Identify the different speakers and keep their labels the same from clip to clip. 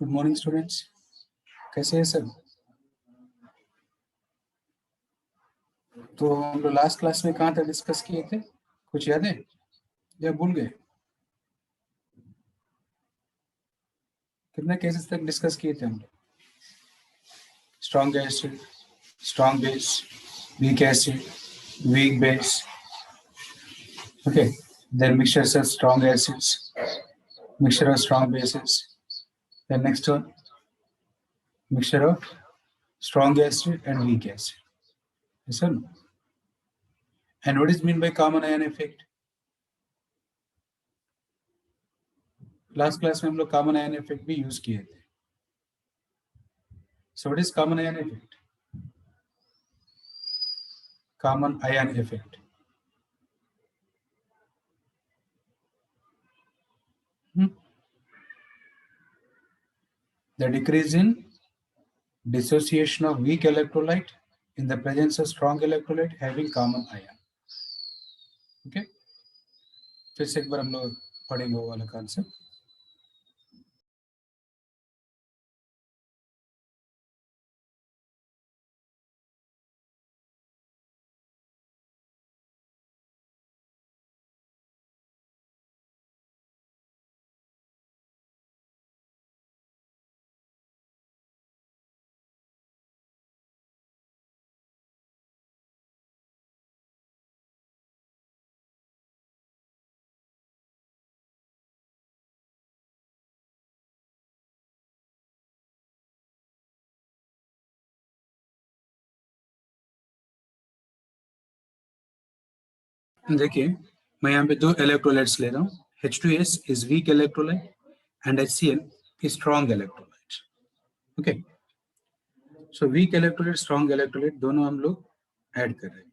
Speaker 1: Good morning students, कैसे हैं सब? तो हम लोग लास्ट क्लास में कहाँ तक डिस्कस किए थे, कुछ याद है या भूल गए? कितने केसेस तक डिस्कस किए थे हम लोग? Strong acid, strong base, weak acid, weak base, okay, then mixtures of strong acids, mixture of strong bases, then next one, mixture of strong acid and weak acid. Yes or no? And what is mean by common ion effect? Last class में हम लोग common ion effect भी use किए थे. So what is common ion effect? Common ion effect. The decrease in dissociation of weak electrolyte in the presence of strong electrolyte having common ion. Okay, फिर से एक बार हम लोग पढ़ेंगे वो वाला कॉन्सेप्ट. देखिए, मैं यहाँ पे दो इलेक्ट्रोलाइट्स ले रहा हूँ. H2S is weak electrolyte and HCl is strong electrolyte. Okay, so weak electrolyte, strong electrolyte दोनों हम लोग ऐड कर रहे हैं.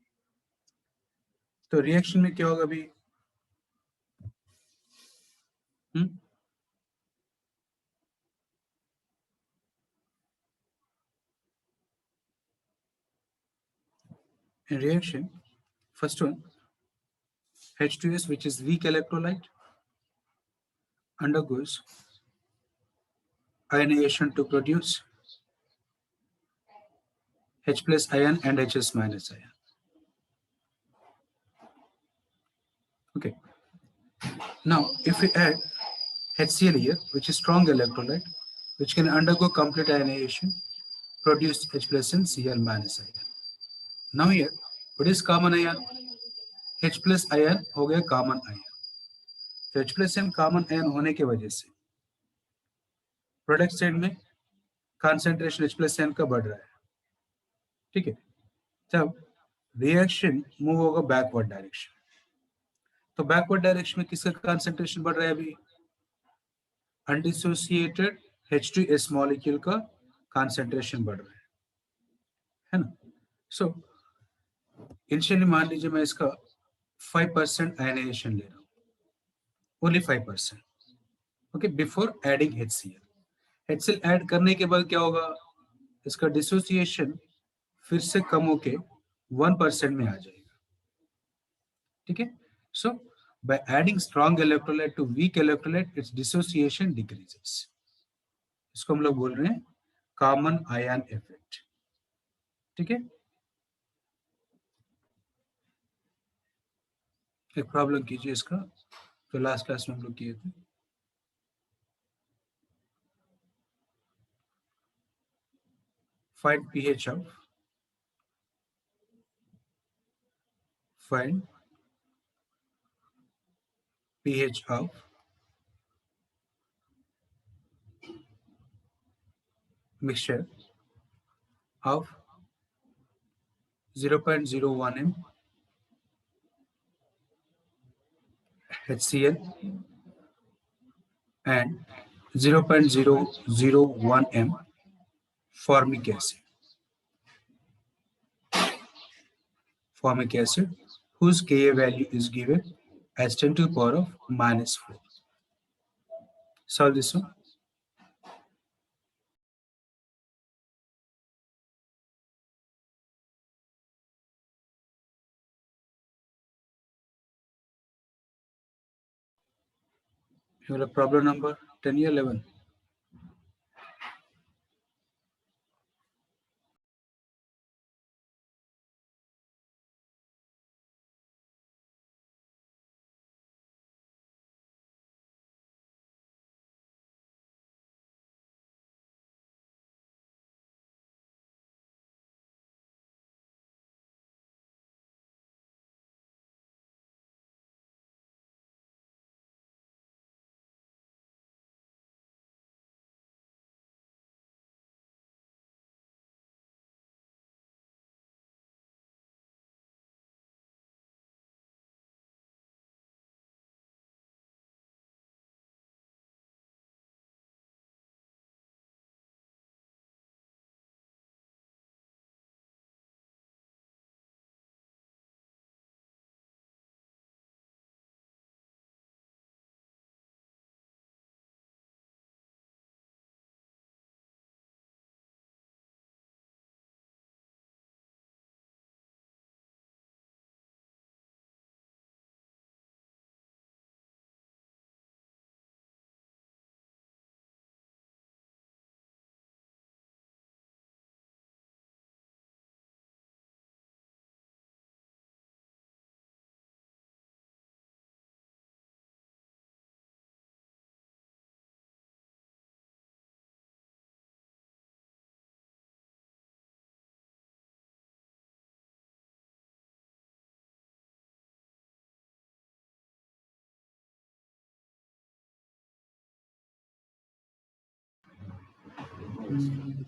Speaker 1: तो रिएक्शन में क्या होगा अभी? In reaction, first one, H2S, which is weak electrolyte, undergoes ionization to produce H plus ion and HS minus ion. Okay. Now, if we add HCl here, which is strong electrolyte, which can undergo complete ionization, produce H plus and Cl minus ion. Now here, what is common ion? H plus ion हो गया common ion. तो H plus and common ion होने के वजह से product side में concentration H plus ion का बढ़ रहा है. ठीक है, तब रिएक्शन मूव होगा बैकवर्ड डायरेक्शन. तो बैकवर्ड डायरेक्शन में किसका कॉन्सेंट्रेशन बढ़ रहा है अभी? अनडिसोसिएटेड H2S मॉलिक्यूल का कॉन्सेंट्रेशन बढ़ रहा है ना. सो इनिशियली मान लीजिए मैं इसका 5% आयनाइजेशन ले रहा हूँ, only 5%. Okay, before adding HCl. HCl add करने के बाद क्या होगा? इसका डिसोसिएशन फिर से कम होके 1% में आ जाएगा. ठीक है, सो by adding strong electrolyte to weak electrolyte, its dissociation decreases. इसको हम लोग बोल रहे हैं कॉमन आयन इफेक्ट. ठीक है, एक प्रॉब्लम कीजिए इसका, तो लास्ट क्लास में हम लोग किए थे. Find pH of mixture of 0.01 m HCl and 0.001 m formic acid. Formic acid whose Ka value is given as 10 to the power of -4. Solve this one. You have a problem number 10 or 11.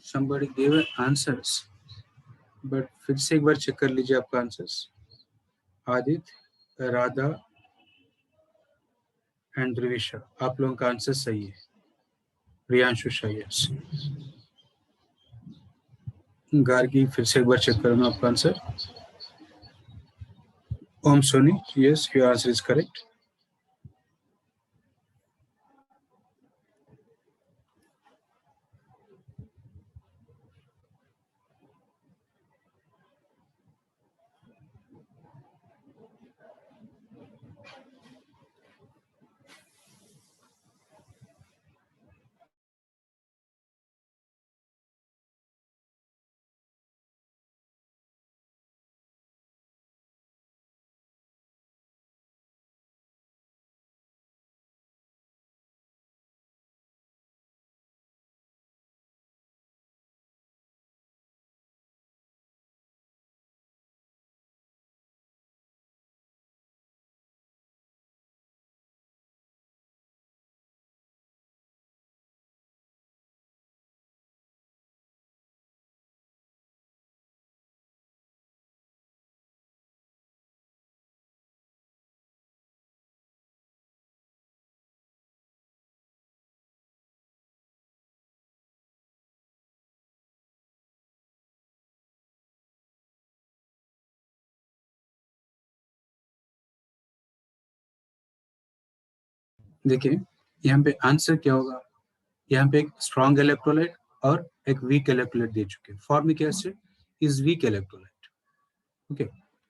Speaker 1: somebody gave answers, but फिर से एक बार check कर लीजिए आपका answers. Aditya, Radha and ध्रुविशा, आप लोगों का आंसर सही है. प्रियांशु शायस, गार्गी, फिर से एक बार चेक करूंगा आपका answer. Om Soni, yes your answer is correct. देखिए यहाँ पे आंसर क्या होगा. यहाँ पे एक स्ट्रॉन्ग इलेक्ट्रोलाइट और एक वीक इलेक्ट्रोलाइट दे चुके हैं. Formic acid is weak electrolyte. Okay,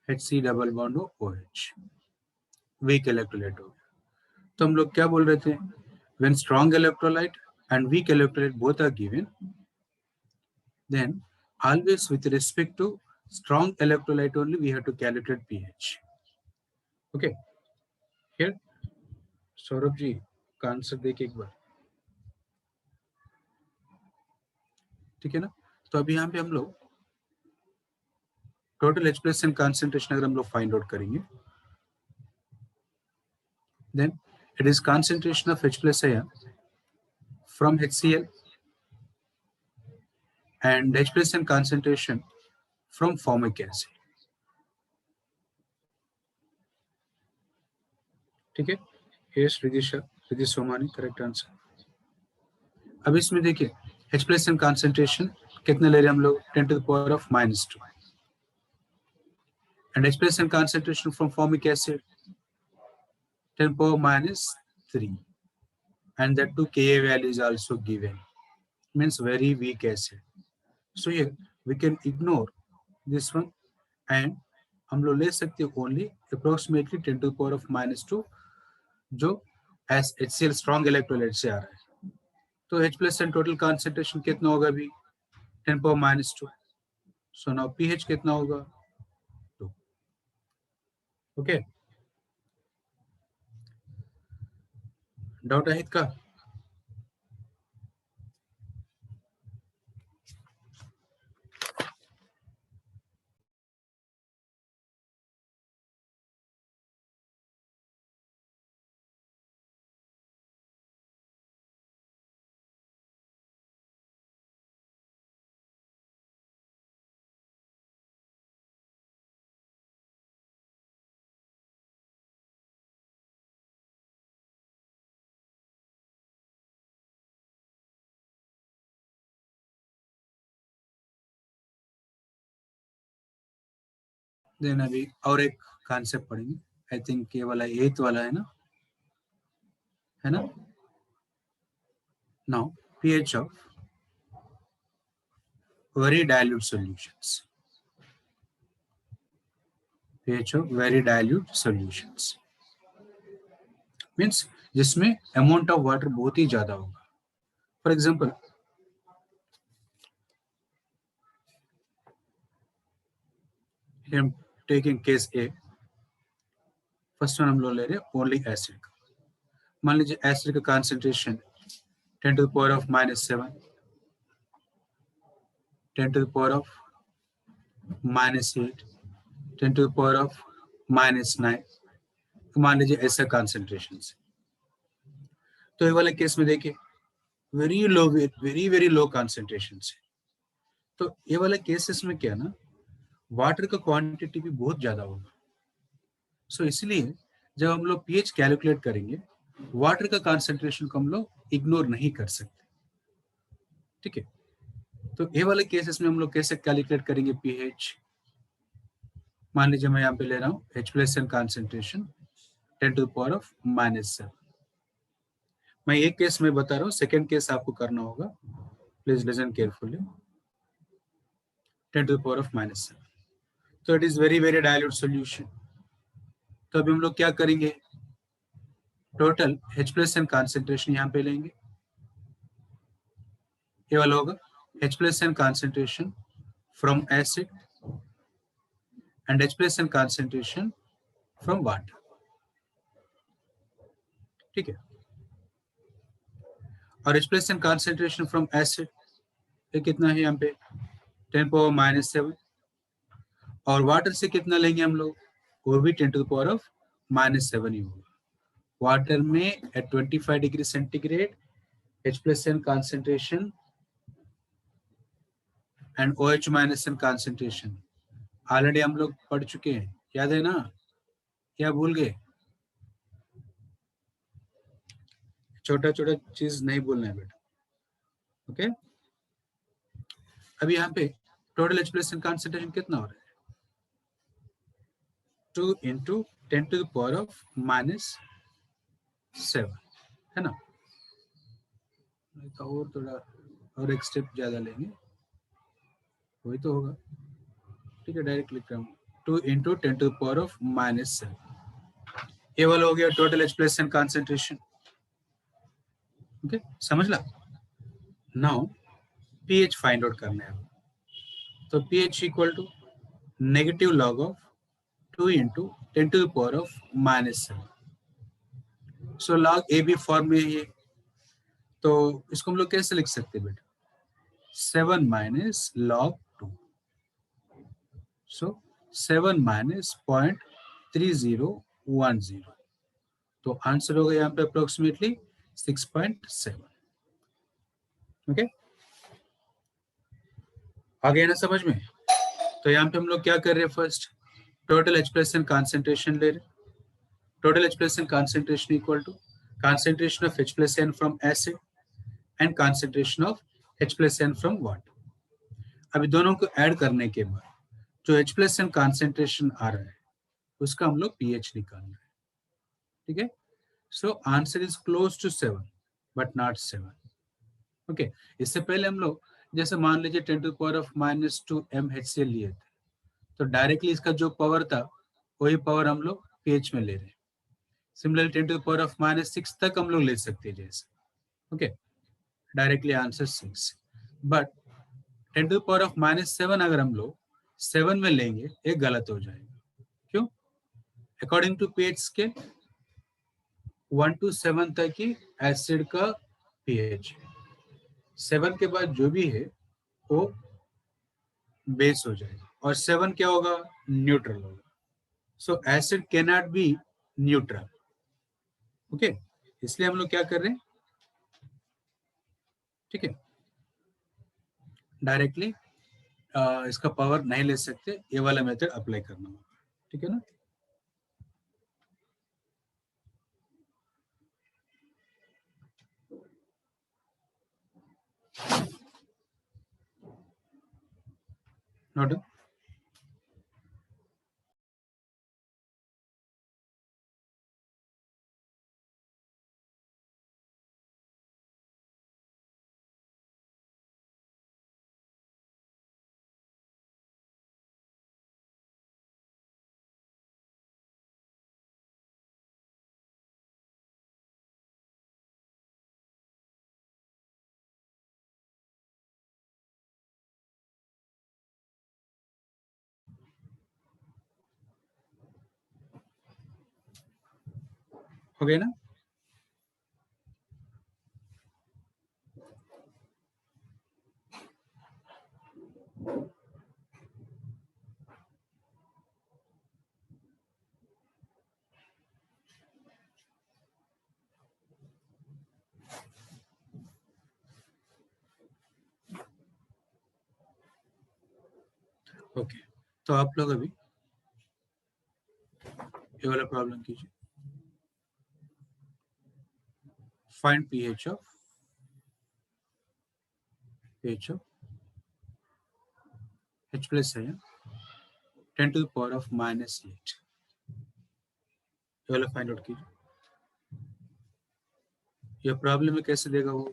Speaker 1: HC double bond OH, weak electrolyte हो गया. तो हम लोग क्या बोल रहे थे, when strong electrolyte and weak electrolyte both are given, then always with respect to strong electrolyte only we have to calculate pH. Okay, here Saurabh ji का आंसर देखिए एक बार. ठीक है ना. तो अभी यहाँ पे हम लोग total H plus N concentration अगर हम लोग फाइंड आउट करेंगे, then it is concentration of H plus ion from HCl and H plus n concentration from formic acid. ठीक है. Yes Ridhi Somani, correct answer. अब इसमें देखिए H प्लस एन कॉन्सेंट्रेशन कितने ले रहे हैं हम लोग, 10 to the power of -2, and H plus n concentration from formic acid 10 power -3, and that too Ka value is also given, means very weak acid. So here we can ignore this one and हम लोग ले सकते हैं only approximately 10 to the power of -2 जो as HCl strong electrolyte से आ रहा है. तो H plus n total concentration कितना होगा अभी, 10 power -2. So now pH कितना होगा, 2. Okay, डाउट है का. देन अभी और एक कॉन्सेप्ट पढ़ेंगे, आई थिंक ये वाला 8th वाला है ना. Now pH of very dilute solutions. pH of very dilute solutions means जिसमें अमाउंट ऑफ वाटर बहुत ही ज्यादा होगा. For example taking case A, first one हम लोग ले रहे हैं ओनली एसिड का. मान लीजिए एसिड का concentration 10 to the power of -7, 10 to the power of -8, 10 to the power of -9. मान लीजिए ऐसा कॉन्सेंट्रेशन से. तो ये वाले केस में देखिए वेरी लो कॉन्सेंट्रेशन से। तो ये वाले केसेस में क्या ना, वाटर का क्वांटिटी भी बहुत ज्यादा होगा। सो इसलिए जब हम लोग पीएच कैलकुलेट करेंगे, वाटर का कॉन्सेंट्रेशन को हम लोग इग्नोर नहीं कर सकते। ठीक है, तो ये वाले केसेस में हम लोग कैसे कैलकुलेट करेंगे पीएच? मान लीजिए मैं यहाँ पे ले रहा हूँ H प्लस एन कॉन्सेंट्रेशन 10⁻⁻⁷। मैं एक केस में बता रहा हूँ, सेकेंड केस आपको करना होगा, प्लीज लिसन केयरफुली। 10⁻⁻⁷, तो it is very very dilute solution. तो अभी हम लोग क्या करेंगे, total H plus N concentration यहाँ पे लेंगे, ये वाला होगा H plus N concentration from acid and H plus N concentration from water. ठीक है, और H plus N concentration from acid ये कितना है यहाँ पे 10⁻⁻⁷, और वाटर से कितना लेंगे हम लोग, वो भी 10⁻⁻⁷ ही होगा। वाटर में at 25 degree centigrade H plus N concentration and OH minus ion concentration already हम लोग पढ़ चुके हैं, याद है ना, क्या भूल गए? छोटा छोटा चीज नहीं भूलना है बेटा। ओके, अभी यहाँ पे total H plus N concentration कितना हो रहा है, 2 × 10⁻⁻⁷, है ना। और थोड़ा और एक स्टेप ज्यादा लेंगे, वही तो होगा। ठीक है, डायरेक्ट लिख रहा हूँ 2 × 10⁻⁻⁷, ये वाला हो गया total H plus N concentration. Okay, समझ ला। नाउ पीएच फाइंड आउट करना है, तो pH equal to negative log of 2 × 10⁻⁻⁷। So log A B form में है, तो इसको हम लोग कैसे लिख सकते हैं बेटा, 7 - log 2, सो 7 - 0.3010, तो आंसर होगा यहाँ पे अप्रोक्सीमेटली 6.7। ओके, आ गया ना समझ में? तो यहाँ पे हम लोग क्या कर रहे हैं, first total H plus N concentration ले रहे, total H plus N concentration equal to concentration of H plus ion from acid and concentration of H plus ion from water. अभी दोनों को ऐड करने के बाद जो H प्लस एन कॉन्सेंट्रेशन आ रहा है उसका हम लोग पीएच निकालना है। ठीक है, so answer is close to 7 but not 7। Okay, इससे पहले हम लोग जैसे मान लीजिए 10⁻⁻² MHCl लिए थे, तो डायरेक्टली इसका जो पावर था वही पावर हम लोग पीएच में ले रहे हैं। सिमिलरली 10⁻⁻6 तक हम लोग ले सकते हैं जैसे। ओके, डायरेक्टली आंसर 6, बट 10⁻⁻7 अगर हम लोग 7 में लेंगे ये गलत हो जाएगा। क्यों? According to pH scale 1 to 7 तक ही एसिड का पीएच है, 7 के बाद जो भी है वो बेस हो जाएगा, और 7 क्या होगा, न्यूट्रल होगा। सो acid can not be neutral. Okay, इसलिए हम लोग क्या कर रहे हैं, ठीक है, डायरेक्टली इसका पावर नहीं ले सकते, ये वाला मेथड अप्लाई करना होगा। ठीक है ना। नोट, हो गया ना। ओके, तो आप लोग अभी ये वाला प्रॉब्लम कीजिए. Find pH of H plus ion 10 to the power of -8. ये वाला फाइंड आउट कीजिए. ये प्रॉब्लम में कैसे देगा वो?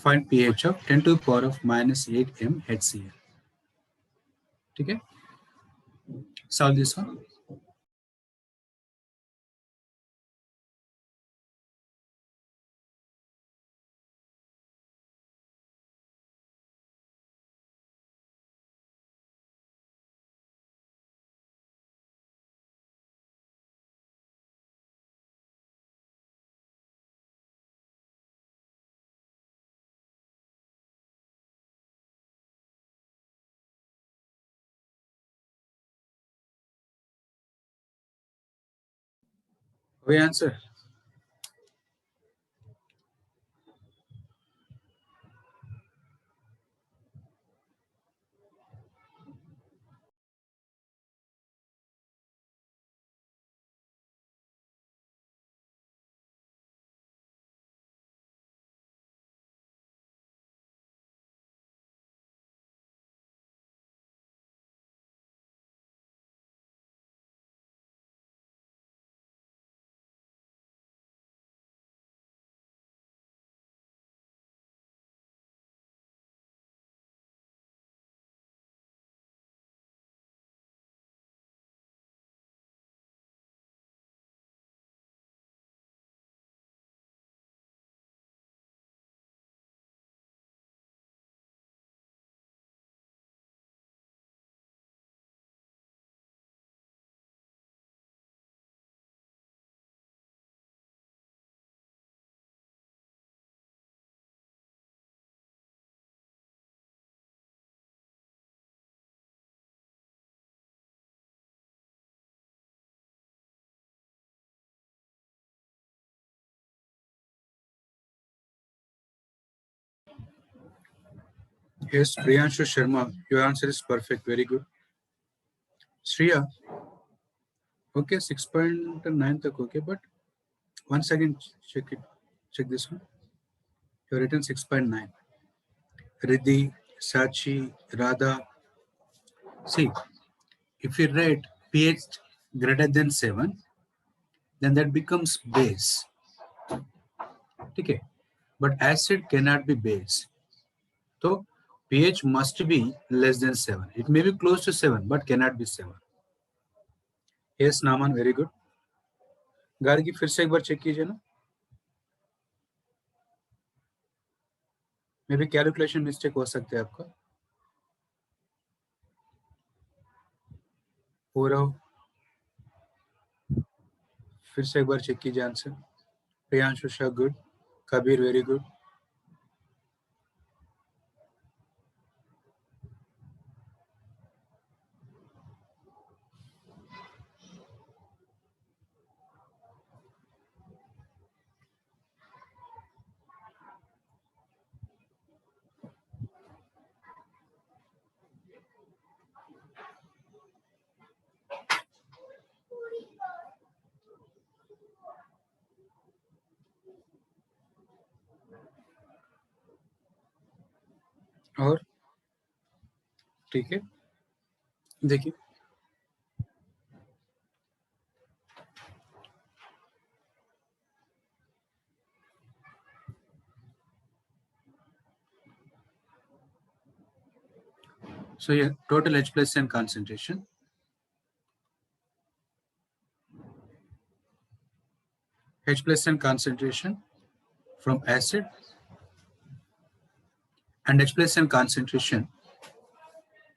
Speaker 1: Find pH of 10 to the power of -8 mHCl. ठीक है, सॉल्व दिस वन. वही answer. Yes, Priyanshu Sharma, your answer is perfect. Very good. Shriya, okay, 6.9 tak okay, but once again check it. Check this one. You written 6.9. Riddhi, Sachi, Radha. See, if you write pH greater than 7, then that becomes base. Okay, but acid cannot be base. So pH must be less than 7. It may be close to 7, but cannot be 7. Yes, Naman, very good. Gargi फिर से एक बार check कीजिए ना. मे भी calculation mistake हो सकते हैं आपका. पूरा फिर से एक बार चेक कीजिए answer. Priyanshu Shah good. Kabir very good. और ठीक है, देखिए so yeah, total H plus N concentration. H plus N concentration from acid and H plus N concentration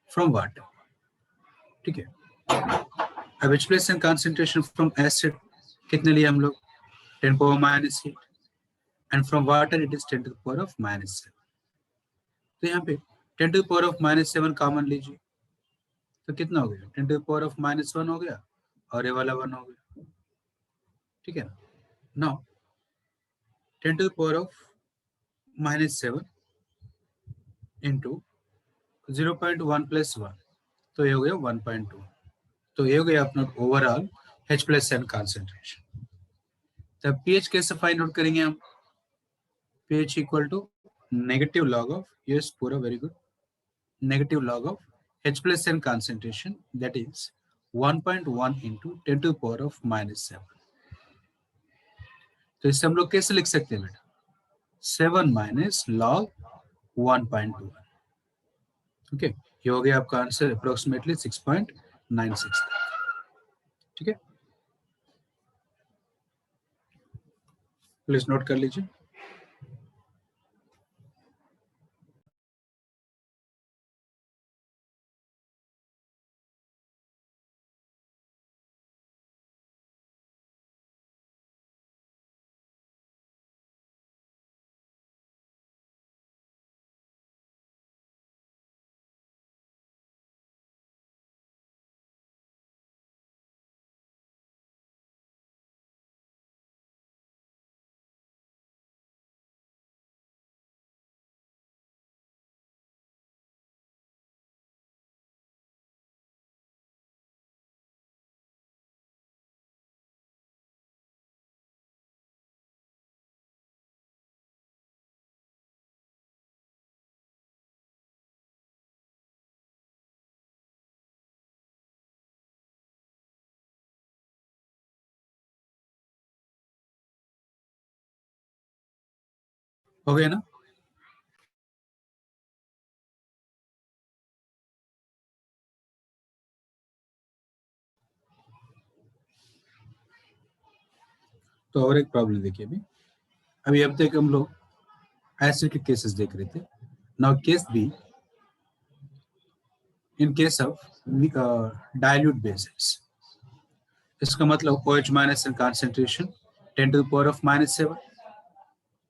Speaker 1: from water. ठीक है, अब H plus N concentration from acid कितने लिए हम लोग? 10 power minus 8, and from water it is 10 to the power of minus 7. तो यहाँ पे 10 to the power of minus 7 common लीजिए, तो कितना हो गया? 10 to the power of minus 1 हो गया और ये वाला 1 हो गया. ठीक है ना. Now 10 to the power of minus 7 into 0.1 plus 1. तो ये हो गया 1.2। तो ये हो गया अपना ओवरऑल H+N कॉन्सेंट्रेशन। तब pH कैसे फाइंड आउट करेंगे हम? pH equal to negative log of, yes पूरा very good, negative log of H+N concentration, that is 1.1 into 10 to the power of -7। तो इससे हम लोग कैसे लिख सकते हैं बेटा? 7 माइनस लॉग 1.2। ओके, ये हो गया आपका आंसर अप्रोक्सीमेटली 6.96। ठीक है, प्लीज नोट कर लीजिए। हो गया ना? तो और एक प्रॉब्लम देखिए, अभी अभी अब तक हम लोग एसिड के केसेस देख रहे थे। Now case B, in case of dilute bases, इसका मतलब OH minus ion concentration 10 to the power of -7,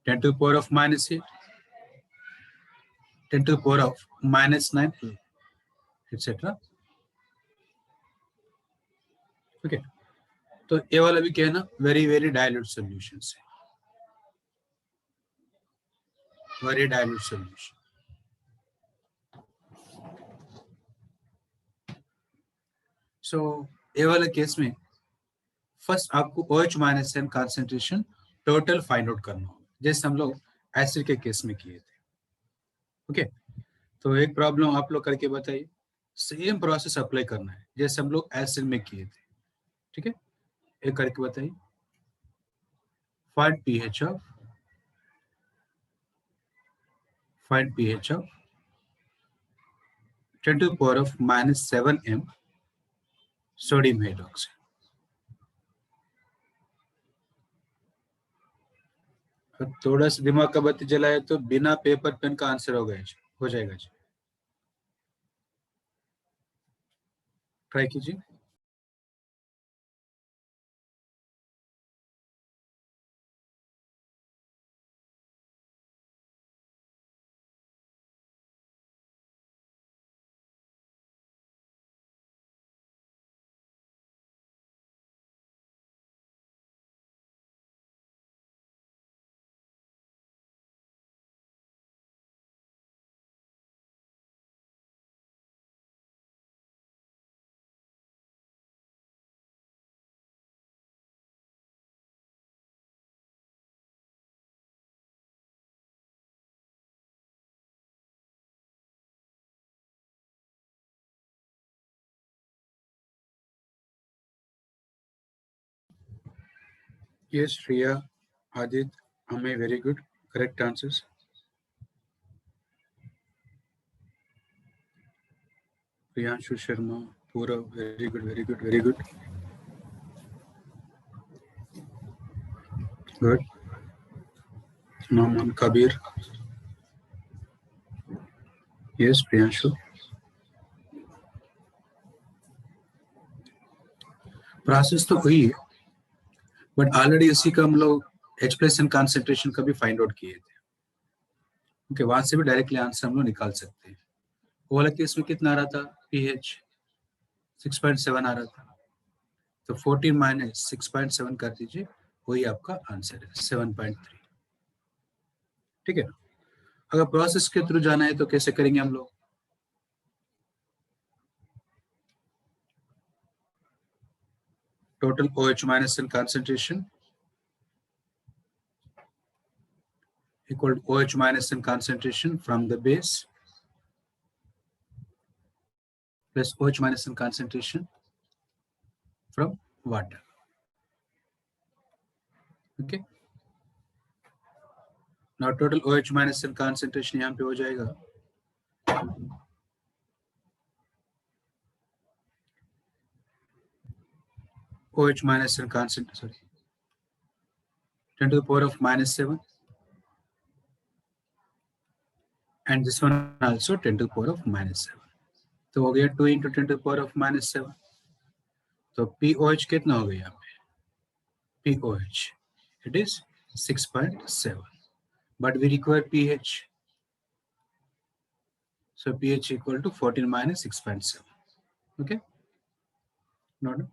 Speaker 1: 10 to the power of -8, 10 to the power of -9, etc. Okay, तो ये वाला भी क्या है ना, वेरी वेरी डाइल्यूट सॉल्यूशन है, वेरी डाइल्यूट सॉल्यूशन। सो ये वाले केस में फर्स्ट आपको OH minus ion concentration total find out करना होगा, जैसे हम लोग एसिड के केस में किए थे। ओके, तो एक प्रॉब्लम आप लोग करके बताइए, सेम प्रोसेस अप्लाई करना है जैसे हम लोग एसिड में किए थे। ठीक है, एक करके बताइए। Find pH of 10 to the power of -7 m sodium hydroxide. थोड़ा सा दिमाग का बत्ती जलाए तो बिना पेपर पेन का आंसर हो जाएगा जी। ट्राई कीजिए। Yes, Shreya, Adit, Ame, very good. Correct answers. Priyanshu Sharma, Pura, very good, very good, very good. Good. Naman Kabir. Yes, Priyanshu. Process तो वही है, बट ऑलरेडी इसी का हम लोग H+N कॉन्सेंट्रेशन का भी फाइंड आउट किए थे। ओके, वहां से भी डायरेक्टली आंसर हम लोग निकाल सकते हैं। वो वाला केस में कितना आ रहा था? pH 6.7 आ रहा था, तो 14 माइनस 6.7 कर दीजिए, वही आपका आंसर है 7.3। ठीक है, अगर प्रोसेस के थ्रू जाना है तो कैसे करेंगे हम लोग? total OH minus in concentration equal to OH minus in concentration from the base plus OH minus in concentration from water. Okay. Now total OH minus in concentration यहाँ पे हो जाएगा OH minus in concentration, sorry, 10 to the power of -7, and this one also 10 to the power of -7. तो हो गया 2 into 10 to the power of -7. तो POH कितना हो गया यहाँ पे? POH, it is 6.7. But we require pH. So pH equal to 14 minus 6.7. Okay. Not.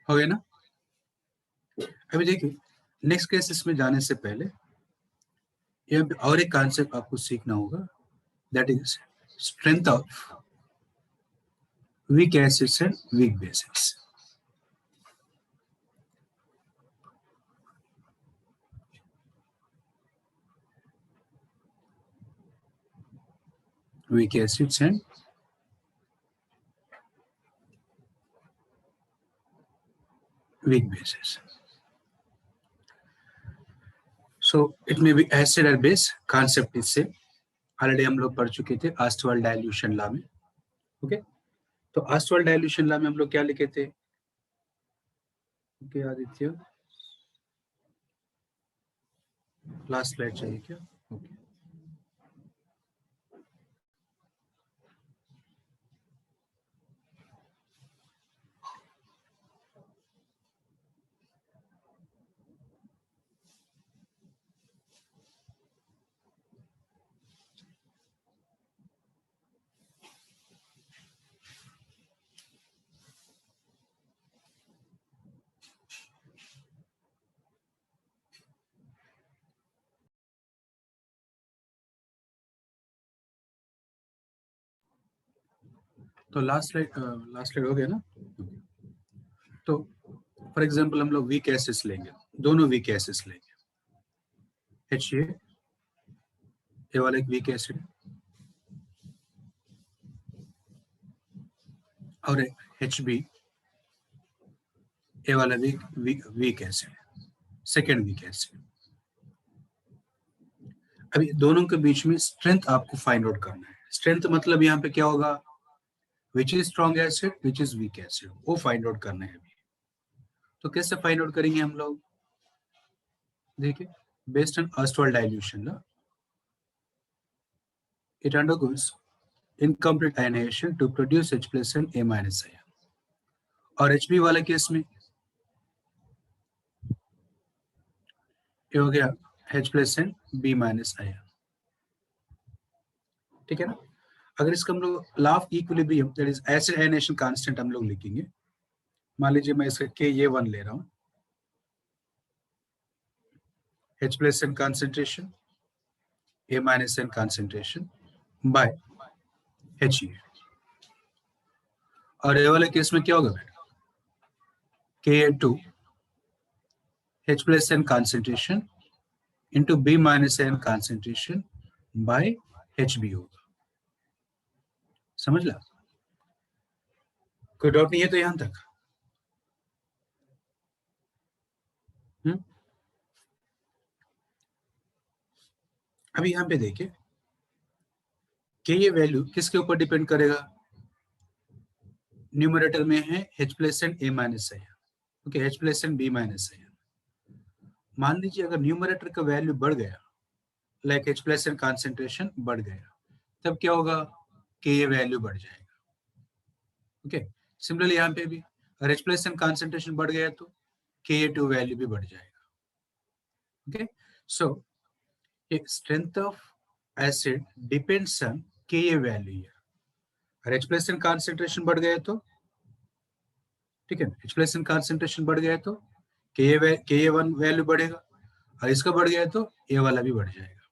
Speaker 1: हो गया ना? अभी देखिए नेक्स्ट केस इसमें जाने से पहले यहाँ पे और एक कॉन्सेप्ट आपको सीखना होगा, that is strength of weak acids and weak bases. Weak acids and weak bases. So it may be acid or base concept इससे ऑलरेडी हम लोग पढ़ चुके थे ऑस्टवाल्ड डाइल्यूशन लॉ में. ओके, तो ऑस्टवाल्ड डाइल्यूशन लॉ में हम लोग क्या लिखे थे? ओके आदित्य, लास्ट स्लाइड चाहिए क्या? ओके, तो लास्ट स्लाइड हो गया ना? तो फॉर एग्जांपल हम लोग वीक एसिड्स लेंगे, दोनों वीक एसिड्स लेंगे. HA ये वाला एक वीक एसिड और HB ये वाला weak acid, second weak acid. अभी दोनों के बीच में स्ट्रेंथ आपको फाइंड आउट करना है. स्ट्रेंथ मतलब यहाँ पे क्या होगा? विच is strong acid, which is weak acid, वो फाइंड आउट करना है. अभी तो कैसे फाइंड आउट करेंगे हम लोग? देखिए, based on Ostwald dilution law, it undergoes incomplete ionization to produce H plus and A minus ion. और HB वाले केस में ये हो गया H plus and B minus ion. ठीक है ना? अगर इसका हम लोग law of equilibrium that is acid ionization constant हम लोग लिखेंगे. मान लीजिए मैं इसका Ka1 ले रहा हूँ, H plus n concentration, A minus n concentration by HE. और ये वाले केस में क्या होगा बेटा? Ka2 H plus n concentration into B minus n concentration by HB होगा. समझ ला? कोई डाउट नहीं है तो यहां तक? अभी यहाँ पे देखिए कि ये वैल्यू किसके ऊपर डिपेंड करेगा, न्यूमरेटर में है h plus N A minus I, okay, h plus N B minus I. मान लीजिए अगर न्यूमरेटर का वैल्यू बढ़ गया, like h plus N concentration बढ़ गया, तब क्या होगा कि ये वैल्यू बढ़ जाएगा। ओके, सिमिलरली यहाँ पे भी अगर h प्लस एन कॉन्सेंट्रेशन बढ़ गया तो Ka2 वैल्यू भी बढ़ जाएगा। Okay, so strength of acid depends on Ka value है। अगर H प्लस कॉन्सेंट्रेशन बढ़ गया तो ठीक है, H प्लस कॉन्सेंट्रेशन बढ़ गया तो Ka1 वैल्यू बढ़ेगा, और इसका बढ़ गया तो ये वाला भी बढ़ जाएगा।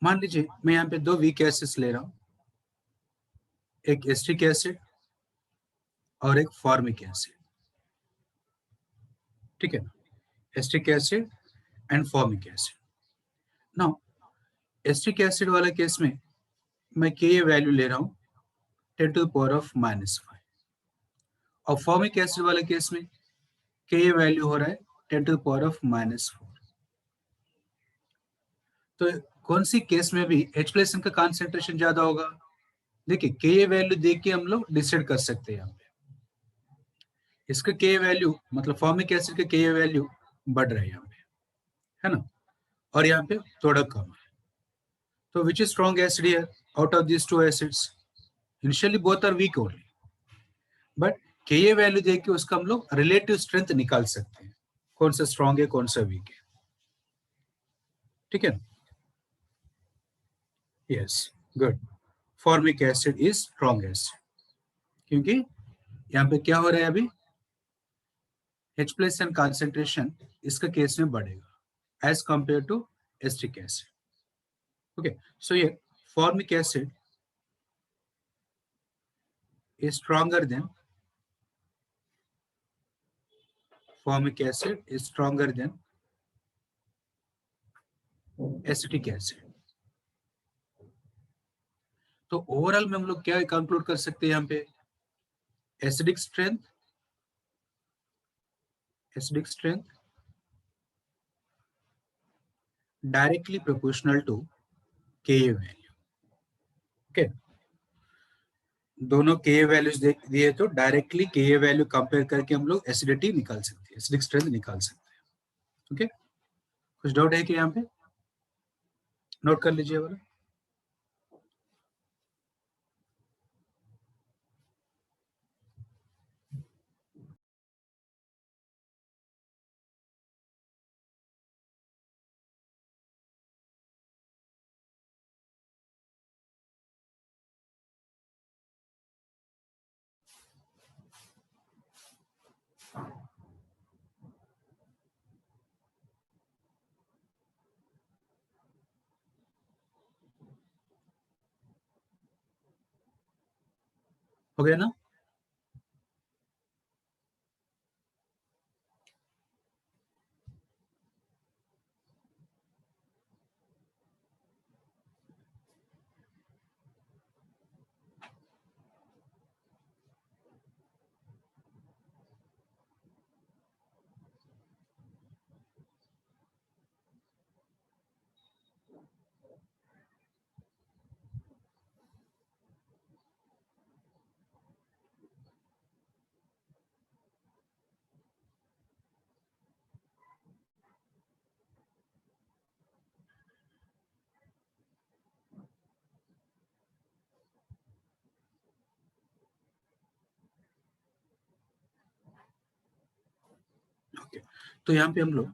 Speaker 1: मान लीजिए मैं यहाँ पे दो वीक एसिड्स ले रहा हूँ, एक एस्टिक एसिड और एक फॉर्मिक एसिड, ठीक है ना, acetic acid and formic acid. Now acetic acid वाले केस में मैं Ka वैल्यू ले रहा हूँ 10 टू द पावर ऑफ -5, और फॉर्मिक एसिड वाले केस में Ka वैल्यू हो रहा है 10 टू द पावर ऑफ -4। तो कौन सी केस में भी H प्लस का कॉन्सेंट्रेशन ज्यादा होगा? देखिए Ka वैल्यू देख के हम लोग डिसाइड कर सकते हैं यहाँ पे, इसका Ka वैल्यू मतलब फॉर्मिक एसिड का Ka वैल्यू बढ़ रहा है यहाँ पे, है ना, और यहाँ पे थोड़ा कम है। तो which is strong acid here out of this two acids? Initially both are weak only, but Ka value देख के उसका हम लोग रिलेटिव स्ट्रेंथ निकाल सकते हैं, कौन सा स्ट्रॉन्ग है कौन सा वीक है, ठीक है। Yes, good, formic acid is strong acid, क्योंकि यहाँ पे क्या हो रहा है अभी, H प्लस एन कॉन्सेंट्रेशन इसका केस में बढ़ेगा as compare to acetic acid. Okay, so ये formic acid is stronger than formic acid is stronger than acetic acid। तो ओवरऑल में हम लोग क्या कंक्लूड कर सकते हैं यहाँ पे, acidic strength directly proportional to Ka value. Okay, दोनों Ka वैल्यूज देख दिए तो डायरेक्टली Ka वैल्यू कंपेयर करके हम लोग एसिडिटी निकाल सकते हैं, एसिडिक स्ट्रेंथ निकाल सकते हैं। ओके, कुछ डाउट है कि यहाँ पे नोट कर लीजिए वाला। हो गया ना? ओके, तो यहाँ पे हम लोग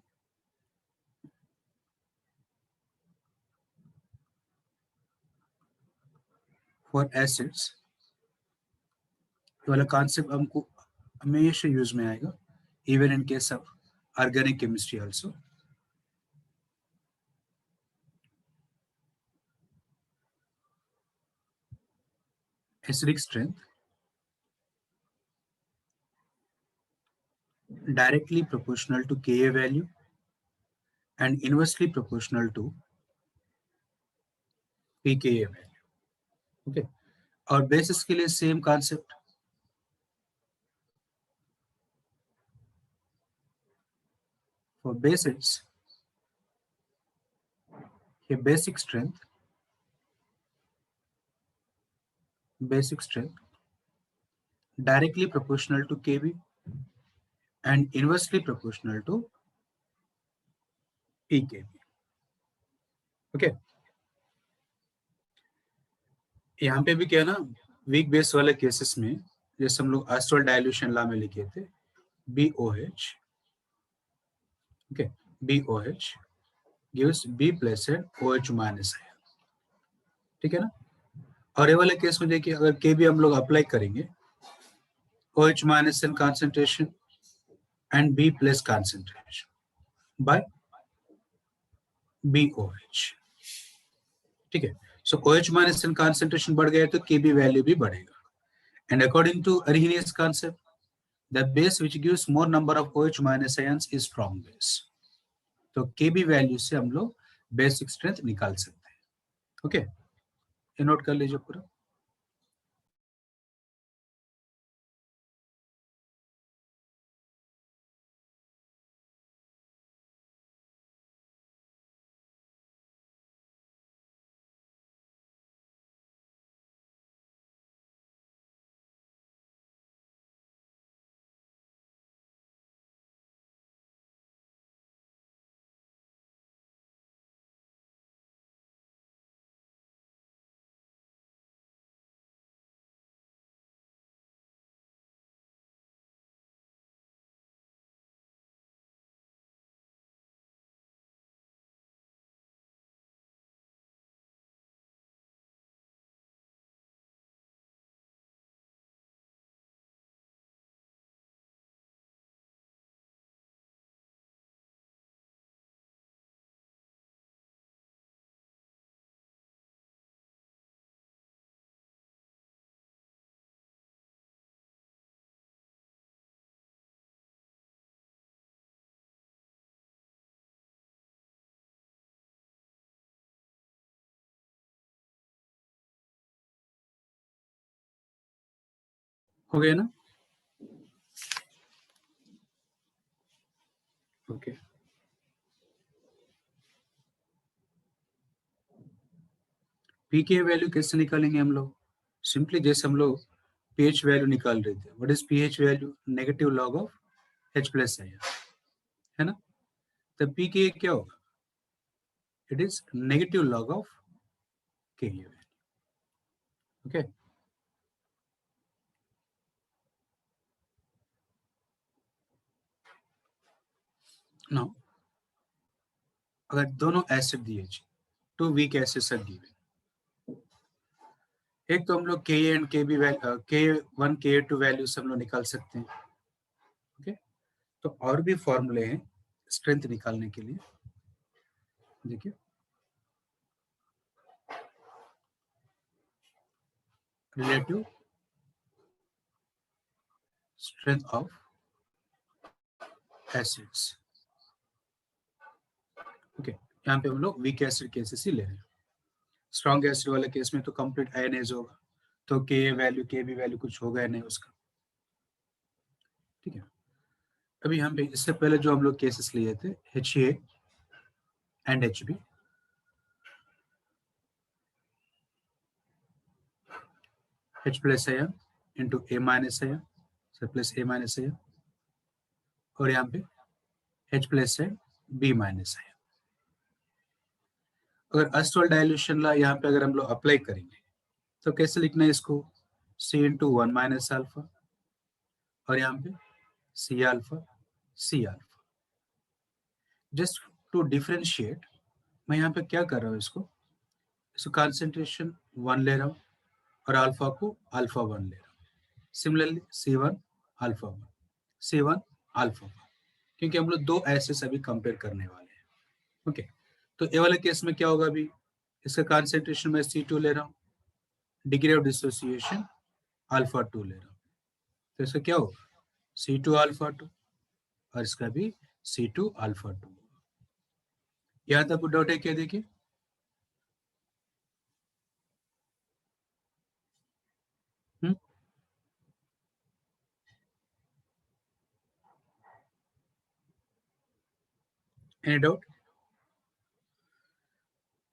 Speaker 1: फॉर एसिड्स वाला कॉन्सेप्ट हमको हमेशा यूज में आएगा, even in case of organic chemistry also. acidic strength directly proportional to Ka value and inversely proportional to pKa value। Okay, और बेसिस के लिए सेम कॉन्सेप्ट, फॉर बेसिस ये basic strength directly proportional to kb and inversely proportional to ekb. Okay, यहाँ पे भी क्या है ना, वीक बेस वाले केसेस में जैसे हम लोग आस्ट्रल डायल्यूशन लॉ में लिखे थे BOH, okay, BOH gives B plus and OH minus है, ठीक है ना। और ये वाले केस में देखिए अगर KB हम लोग अप्लाई करेंगे OH minus and concentration and B plus concentration by BOH, ठीक है। सो OH minus and concentration बढ़ गया तो KB वैल्यू भी बढ़ेगा। And according to Arrhenius concept, the base which gives more number of OH minus ions is strong base. तो KB value से हम लोग बेसिक स्ट्रेंथ निकाल सकते हैं। ओके, ये नोट कर लीजिए पूरा। हो गया ना? ओके, पी के वैल्यू कैसे निकालेंगे हम लोग? सिंपली जैसे हम लोग पीएच वैल्यू निकाल रहे थे, what is pH value? Negative log of H plus है ना। तब पी के क्या होगा? It is negative log of K value. Okay, now अगर दोनों एसिड दिए, two weak acids are given, एक तो हम लोग के एंड के बी K1 K2 वैल्यू से हम लोग निकाल सकते हैं। ओके, तो और भी फॉर्मूले हैं स्ट्रेंथ निकालने के लिए। देखिए, relative strength of acids. Okay, यहाँ पे हम लोग वीक एसिड केसेस ही ले रहे हैं। स्ट्रॉन्ग एसिड वाले केस में तो कंप्लीट आयनाइज होगा, तो के वैल्यू के बी वैल्यू कुछ होगा नहीं उसका, ठीक है। अभी हम इससे पहले जो हम लोग केसेस लिए थे HA and HB, H plus ion into A minus ion, sir plus A minus ion, और यहाँ पे H प्लस है B माइनस आयन। अगर अस्टोल डाइल्यूशन ला यहाँ पे अगर हम लोग अप्लाई करेंगे तो कैसे लिखना है इसको? C इंटू 1 माइनस अल्फा, और यहाँ पे C alpha C alpha. Just to differentiate, मैं यहाँ पे क्या कर रहा हूँ, इसको कॉन्सेंट्रेशन 1 ले रहा हूँ और अल्फा को अल्फा 1 ले रहा हूँ। Similarly C1 alpha 1 C1 alpha 1, क्योंकि हम लोग दो एसिड्स अभी कंपेयर करने वाले हैं। ओके, तो ये वाले केस में क्या होगा? अभी इसका कॉन्सेंट्रेशन मैं C2 ले रहा हूँ, डिग्री ऑफ डिसोसिएशन अल्फा 2 ले रहा हूँ, तो इसका क्या होगा? C2 अल्फा 2, और इसका भी C2 अल्फा 2। यहाँ तक डाउट है क्या? देखिए, एनी डाउट?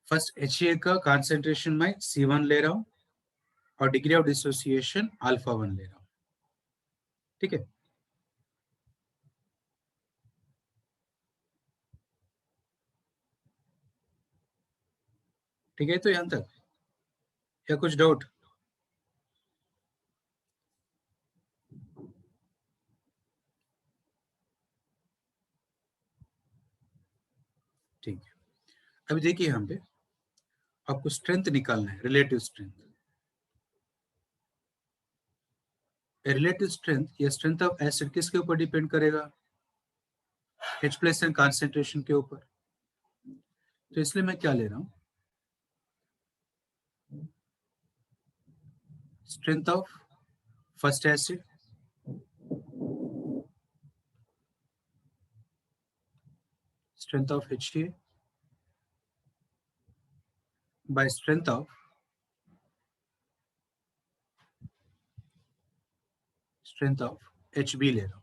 Speaker 1: फर्स्ट HCl का कॉन्सेंट्रेशन मैं C1 ले रहा हूं और डिग्री ऑफ डिसोसिएशन अल्फा 1 ले रहा हूं। ठीक है, ठीक है, तो यहां तक या कुछ डाउट? ठीक है, अभी देखिए यहाँ पे आपको स्ट्रेंथ निकालना है, रिलेटिव स्ट्रेंथ। रिलेटिव स्ट्रेंथ या स्ट्रेंथ ऑफ एसिड किसके ऊपर डिपेंड करेगा? H प्लस एन कॉन्सेंट्रेशन के ऊपर। तो इसलिए मैं क्या ले रहा हूं, strength of first acid strength of HCl by strength of HB ले रहा हूं।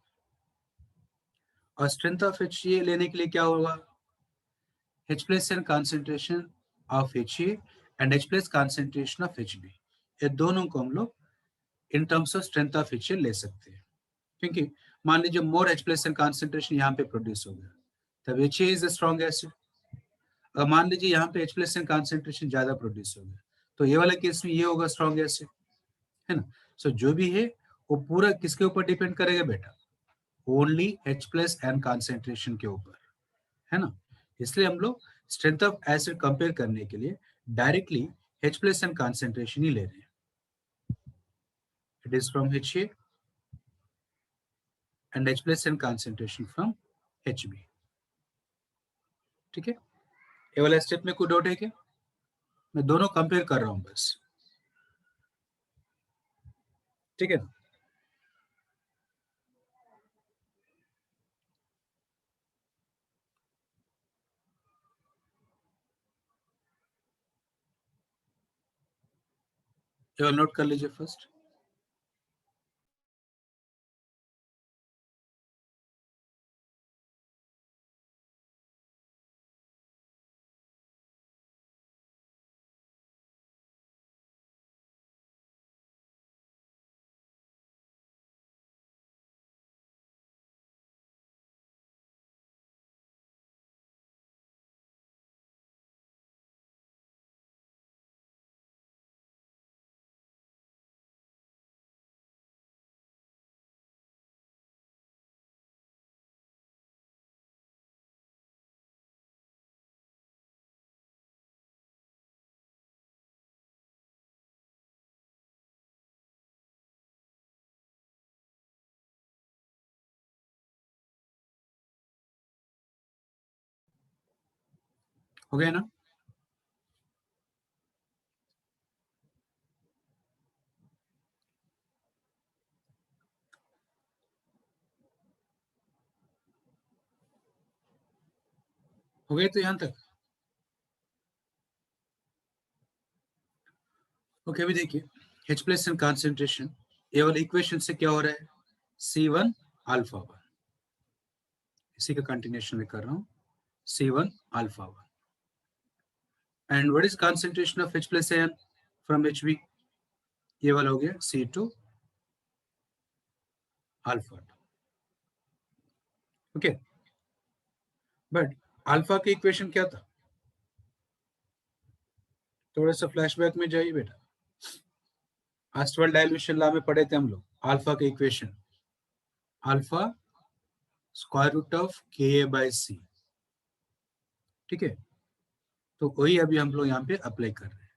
Speaker 1: और स्ट्रेंथ ऑफ HCl लेने के लिए क्या होगा, H plus N concentration of HCl and H plus concentration of HB, ये दोनों को हम लोग in terms of strength of HCl ले सकते हैं। क्योंकि मान लीजिए more H plus N concentration यहाँ पे प्रोड्यूस हो गया, तब HCl is the strong acid. अगर मान लीजिए यहाँ पे H प्लस एन कॉन्सेंट्रेशन ज्यादा प्रोड्यूस हो गया, तो ये वाला केस में ये होगा स्ट्रॉन्ग एसिड, है ना। सो जो भी है वो पूरा किसके ऊपर डिपेंड करेगा बेटा, only H plus N concentration के ऊपर, है ना। इसलिए हम लोग स्ट्रेंथ ऑफ एसिड कंपेयर करने के लिए directly H plus N concentration ही ले रहे हैं। It is from HA and H plus N concentration from HB। ठीक है, ये वाला स्टेप में कोई डाउट है क्या? मैं दोनों कंपेयर कर रहा हूं बस। ठीक है ना, ये वाला नोट कर लीजिए फर्स्ट। हो गया ना? हो गया तो यहां तक? ओके, अभी देखिए H प्लस एन कॉन्सेंट्रेशन, ये वाला इक्वेशन से क्या हो रहा है, C1 अल्फा 1, इसी का कंटिन्यूएशन में कर रहा हूं, C1 alpha 1। And what is concentration of H plus ion from HB, ये वाला हो गया C2 alpha 2। Okay, but alpha की इक्वेशन क्या था, थोड़ा सा फ्लैशबैक में जाइए बेटा। ऑस्टवाल्ड डाइल्यूशन लॉ में पढ़े थे हम लोग अल्फा के equation, alpha square root of KA/C। ठीक है, तो वही अभी हम लोग यहाँ पे अप्लाई कर रहे हैं,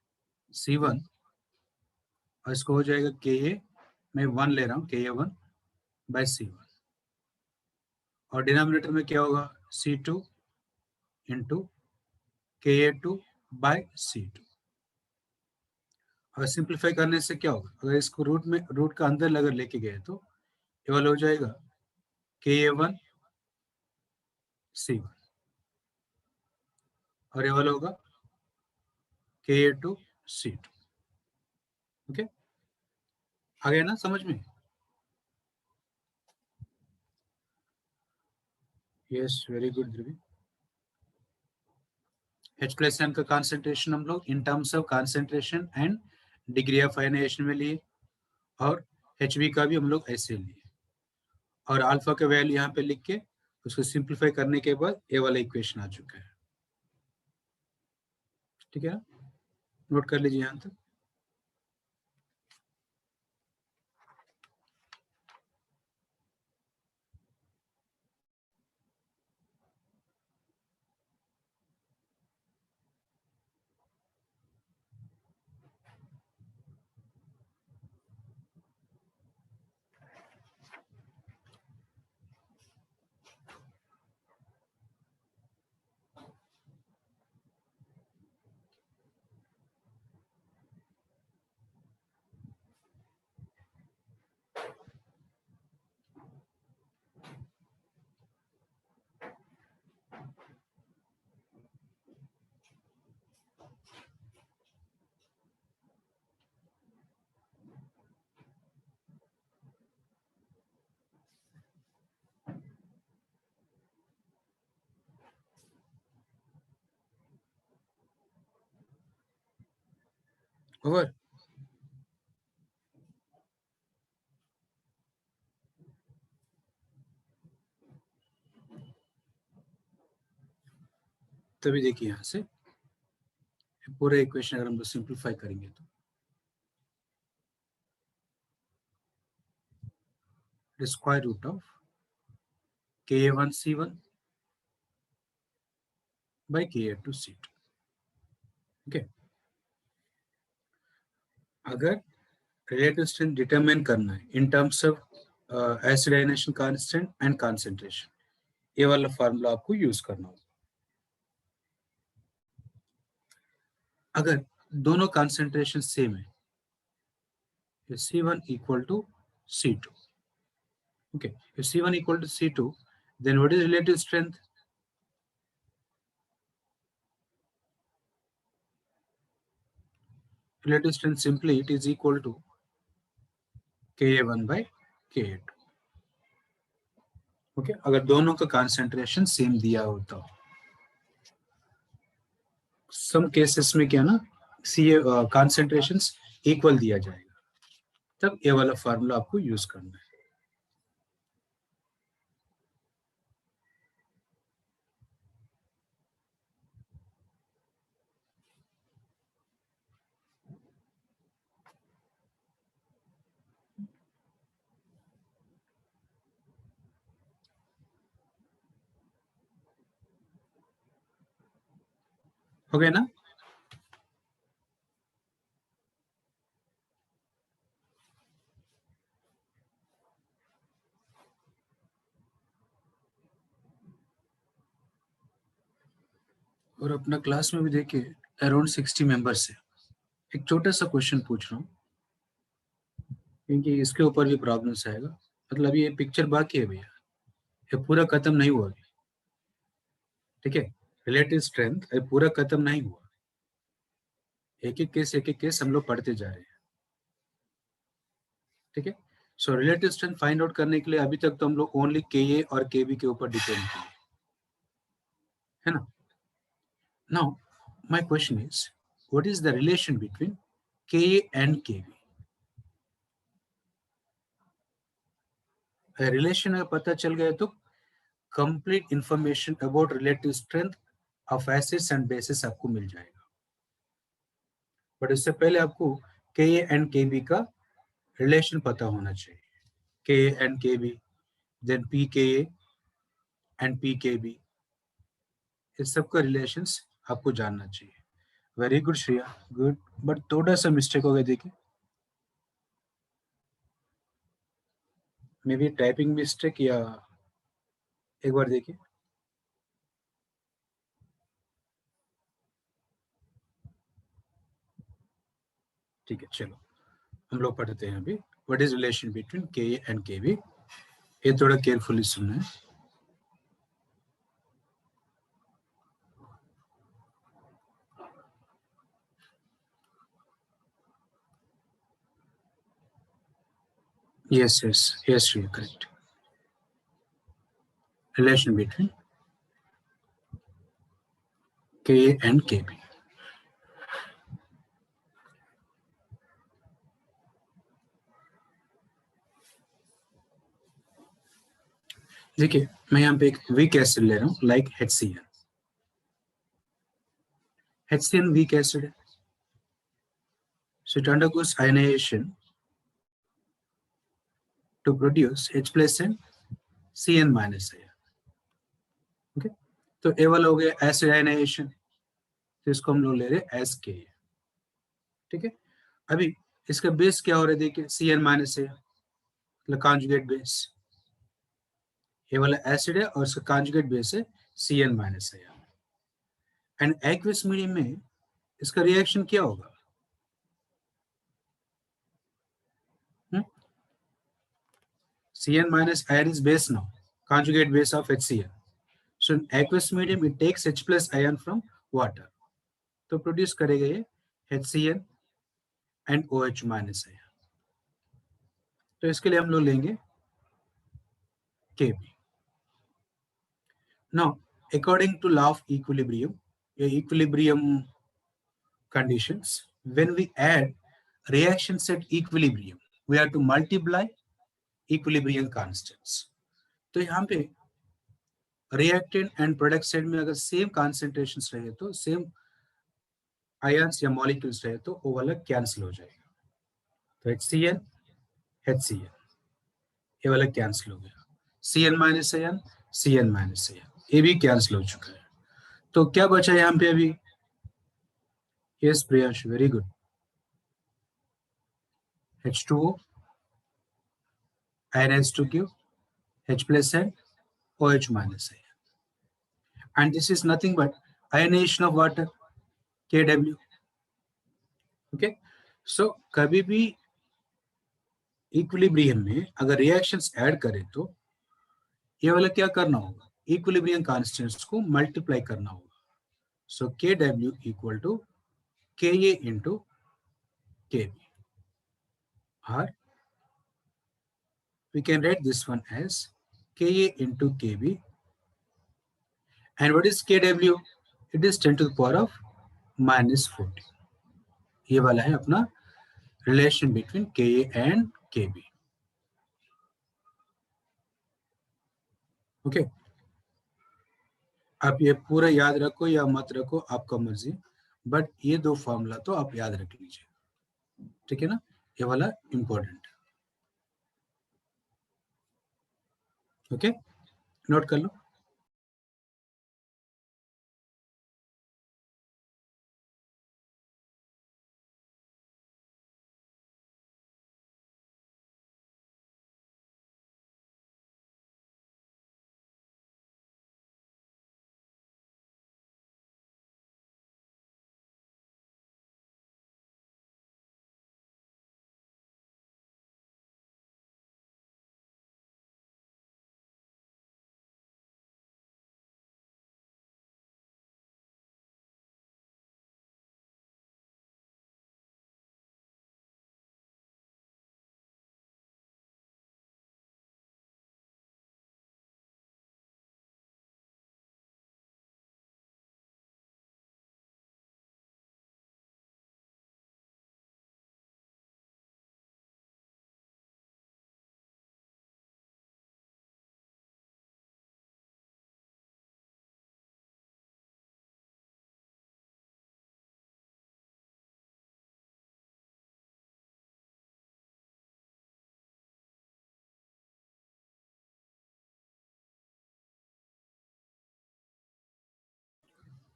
Speaker 1: C1 और इसको हो जाएगा KA, मैं 1 ले रहा हूँ, KA1/C1, और डिनोमिनेटर में क्या होगा, C2 इंटू KA2/C2। और सिंप्लीफाई करने से क्या होगा, अगर इसको रूट का अंदर अगर लेके गए तो ये वाला हो जाएगा KA1/C1, और ये वाला होगा KA2/C2। ओके, आ गया ना समझ में? Yes, very good Dhruvi. H plus ion का कॉन्सेंट्रेशन हम लोग in terms of concentration and degree of ionization में लिए, और HB का भी हम लोग ऐसे लिए, और अल्फा का वैल्यू यहाँ पे लिख के उसको सिंप्लीफाई करने के बाद ये वाला इक्वेशन आ चुका है। ठीक है ना, नोट कर लीजिए यहाँ तक। ओवर। तभी देखिए यहाँ से पूरे इक्वेशन अगर हम लोग सिंप्लीफाई करेंगे तो square root of Ka1C1 by Ka2C2। Okay, अगर रिलेटिव स्ट्रेंथ डिटरमाइन करना है in terms of acid ionization constant and concentration, ये वाला फार्मूला आपको यूज करना होगा। अगर दोनों कंसंट्रेशन सेम है, C1 equal to C2, okay, if C1 equal to C2, then what is relative strength? Relative strength simply it is equal to Ka1 by Ka2। Okay, अगर दोनों का कंसंट्रेशन सेम दिया हो तो सम केसेस में क्या ना सी कंसंट्रेशन इक्वल दिया जाएगा, तब ये वाला फार्मूला आपको यूज करना है। हो गया ना? और अपना क्लास में भी देखिए अराउंड 60 मेंबर्स है। एक छोटा सा क्वेश्चन पूछ रहा हूँ क्योंकि इसके ऊपर भी प्रॉब्लम्स आएगा। मतलब ये पिक्चर बाकी है भैया, ये पूरा खत्म नहीं हुआ अभी। ठीक है, रिलेटिव स्ट्रेंथ ये पूरा खत्म नहीं हुआ, एक एक केस हम लोग पढ़ते जा रहे हैं। ठीक है, so relative strength find out करने के लिए अभी तक तो हम लोग ओनली Ka और Kb के ऊपर डिपेंड किए, है ना। Now my question is what is the relation between Ka and Kb? Relation अगर पता चल गया तो complete information about relative strength of acids and bases आपको मिल जाएगा। बट इससे पहले आपको Ka एंड Kb का रिलेशन पता होना चाहिए। Ka and Kb, then pKa and pKb, इस सब का रिलेशंस आपको जानना चाहिए। Very good Shreya, good. But थोड़ा सा मिस्टेक हो गया, देखिए मे बी टाइपिंग मिस्टेक, या एक बार देखिए। ठीक है, चलो हम लोग पढ़ते हैं अभी what is relation between Ka and Kb। ये थोड़ा केयरफुली सुनना है। yes Shreya, correct। relation between के ए एंड के बी। देखिए मैं यहाँ पे एक वीक एसिड ले रहा हूँ like HCl। HCl weak acid है, so it undergoes ionization to produce H plus and Cn minus ion। Okay, तो ए वाला हो गया एसिड आयनाइजेशन, तो इसको हम लोग ले रहे हैं एस के। ठीक है, अभी इसका बेस क्या हो रहा है देखिए, Cn माइनस है, मतलब कॉन्जुगेट बेस। ये वाला एसिड है और इसका कॉन्जुगेट बेस है Cn माइनस है। एंड एक्वियस मीडियम में इसका रिएक्शन क्या होगा? Cn minus ion is base now, conjugate base of HCl. So in aqueous medium it takes H plus ion from water, तो प्रोड्यूस करेगा ये HCl and OH minus ion। तो इसके लिए हम लोग लेंगे Kb। Now according to law of equilibrium, equilibrium conditions, when we add reactions at equilibrium we have to multiply equilibrium constants। तो यहाँ पे रिएक्टेंट एंड प्रोडक्ट साइड में अगर सेम कॉन्सेंट्रेशन रहे तो, सेम आयंस या मॉलिक्यूल्स रहे तो वो वाला कैंसिल हो जाएगा। तो HCl HCl ये वाला कैंसिल हो गया, Cn minus ion Cn minus ion ये भी कैंसिल हो चुका है। तो क्या बचा यहाँ पे अभी? Yes Priyansh, very good. H2O ionize to give H plus and OH minus ion, and this is nothing but ionization of water, Kw। Okay, so कभी भी इक्विलिब्रियम में अगर रिएक्शंस ऐड करें तो ये वाला क्या करना होगा, इक्विलिब्रियम कांस्टेंट्स को मल्टीप्लाई करना होगा। So Kw equal to Ka into Kb, or we can write this one as Ka into Kb, and what is Kw? It is 10 to the power of minus 40। ये वाला है अपना relation between Ka and Kb। Okay, आप ये पूरा याद रखो या मत रखो आपका मर्जी, बट ये दो फॉर्मूला तो आप याद रख लीजिए, ठीक है ना, ये वाला इंपॉर्टेंट है। ओके, नोट कर लो।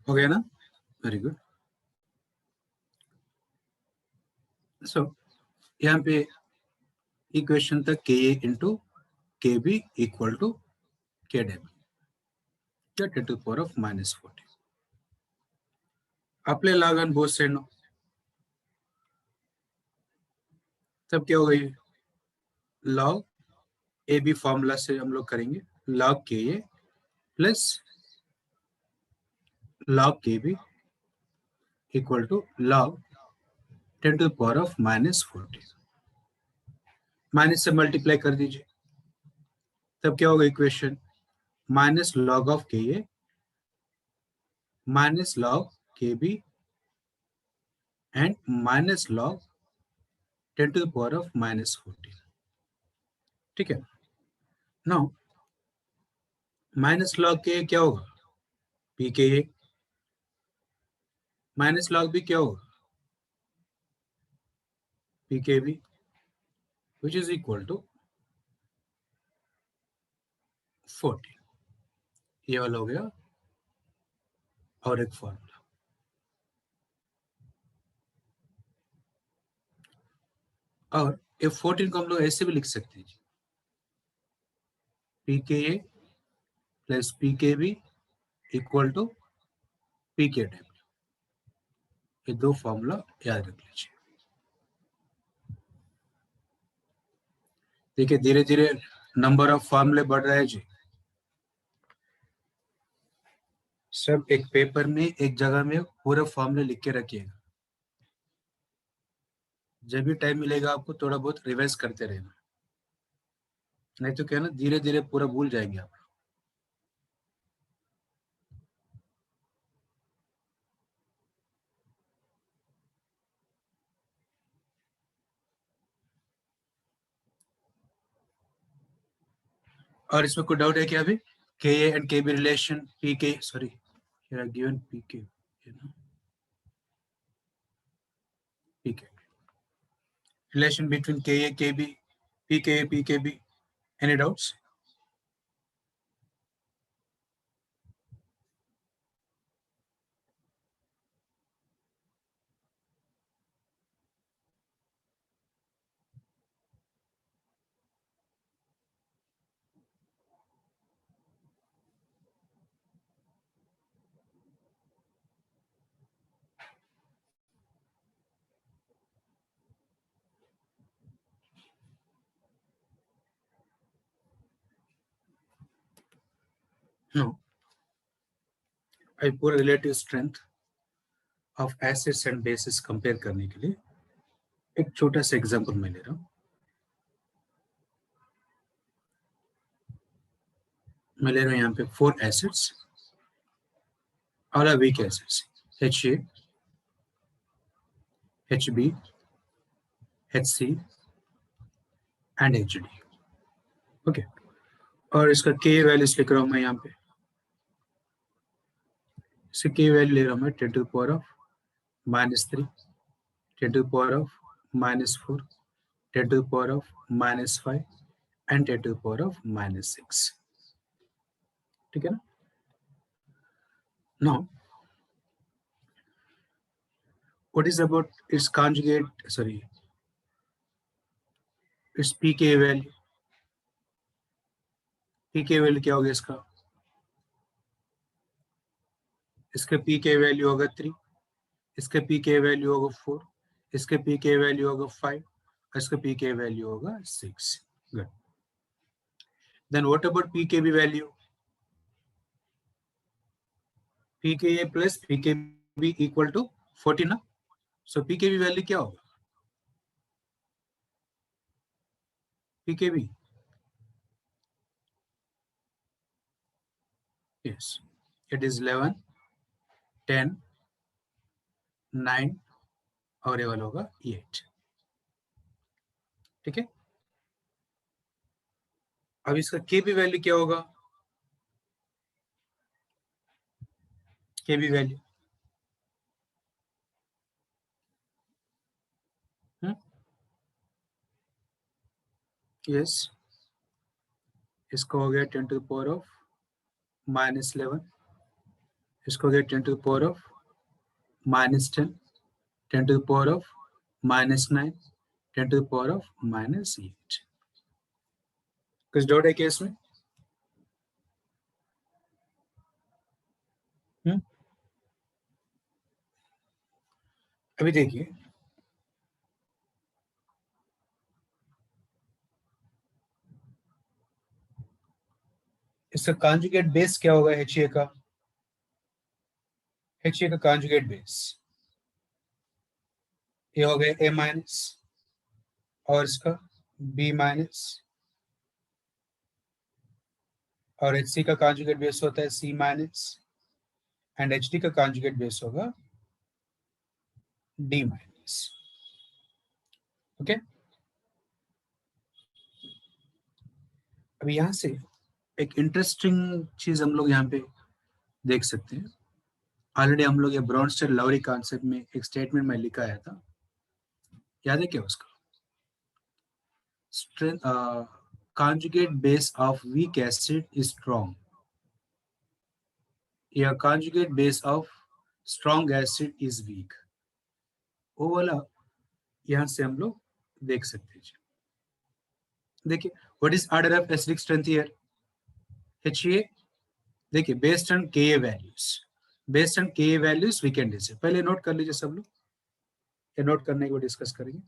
Speaker 1: हो गया ना, वेरी गुड। सो यहाँ पे इक्वेशन था Ka into Kb equal to Kw, क्या 10 टू पावर ऑफ माइनस 40। आपले लागन बोथ साइड, तब क्या होगा, ये लॉग ए बी फॉर्मूला से हम लोग करेंगे, log Ka plus log Kb equal to log 10 to power of minus 40। Minus से मल्टीप्लाई कर दीजिए, तब क्या होगा equation, minus log of Ka minus log kb and minus log 10 to the power of minus 14. ठीक है. Now माइनस लॉग के क्या होगा, पी के ए, माइनस लॉग भी क्या होगा, p K B, which is equal to 14. ये वाला हो गया और एक फॉर्मूला. और ये 14 को हम लोग ऐसे भी लिख सकते हैं, पी के ए plus P K B equal to P के डब्ल्यू. ये दो फॉर्मूला याद रख लीजिए. देखिए धीरे धीरे नंबर ऑफ फॉर्मूले बढ़ रहे हैं जी. सब एक पेपर में एक जगह में पूरे फॉर्मूले लिख के रखिएगा. जब भी टाइम मिलेगा आपको थोड़ा बहुत रिवाइज करते रहना, नहीं तो क्या ना धीरे धीरे पूरा भूल जाएंगे आप. और इसमें कोई डाउट है क्या अभी? के ए एंड के बी रिलेशन, पी के, sorry here I given P के, पी के relation between के ए के बी, पी के A P K B. Any doubts? No. I put relative strength of acids and bases compare करने के लिए एक छोटा सा एग्जांपल मैं ले रहा हूँ. मैं ले रहा हूँ यहाँ पे 4 acids, all are weak acids, HA, HB, HC and HD. Okay. और इसका के वैल्यूज लिख रहा हूँ मैं यहाँ पे. इसका के वैल्यू ले रहा हूँ मैं 10 to the power of -3, 10 to the power of -4, 10 to the power of -5 and 10 to the power of -6. ठीक है ना. Now what is about its conjugate, sorry, its pK value. pK value क्या होगा इसका? इसका pK वैल्यू होगा 3, इसका pK value होगा 4, इसका pK वैल्यू होगा 5, इसका pK वैल्यू होगा 6. Good. Then what about pKb value? pKa plus pKb equal to 14 ना. So pKb वैल्यू क्या होगा? pKb, yes, it is 11, 10, 9 और ये वाला होगा 8. ठीक है. अब इसका Kb वैल्यू क्या होगा? Kb वैल्यू यस, इसका हो गया 10 to the power of -11, इसको हो गया 10 to the power of -10, 10 to the power of -9, 10 to the power of -8. कुछ डाउट है क्या इसमें? अभी देखिए इसका कॉन्जुगेट बेस क्या होगा? HA का, HA का कॉन्जुगेट बेस ये हो गया A- और इसका B- और HC का कॉन्जुगेट बेस होता है C-, एंड HD का कॉन्जुगेट बेस होगा D माइनस। ओके, अब यहां से एक इंटरेस्टिंग चीज हम लोग यहाँ पे देख सकते हैं। ऑलरेडी हम लोग ये ब्रॉन्स्टेड लवरी कॉन्सेप्ट में एक स्टेटमेंट में लिखा आया था, याद है क्या उसका? Strength conjugate base of weak acid is strong, या conjugate base of strong acid is weak, वो वाला यहां से हम लोग देख सकते हैं। देखिए what is order of acidic strength here? HA, देखिए based on Ka values, based on Ka values we can decide. पहले नोट कर लीजिए सब लोग, ये नोट करने को डिस्कस करेंगे।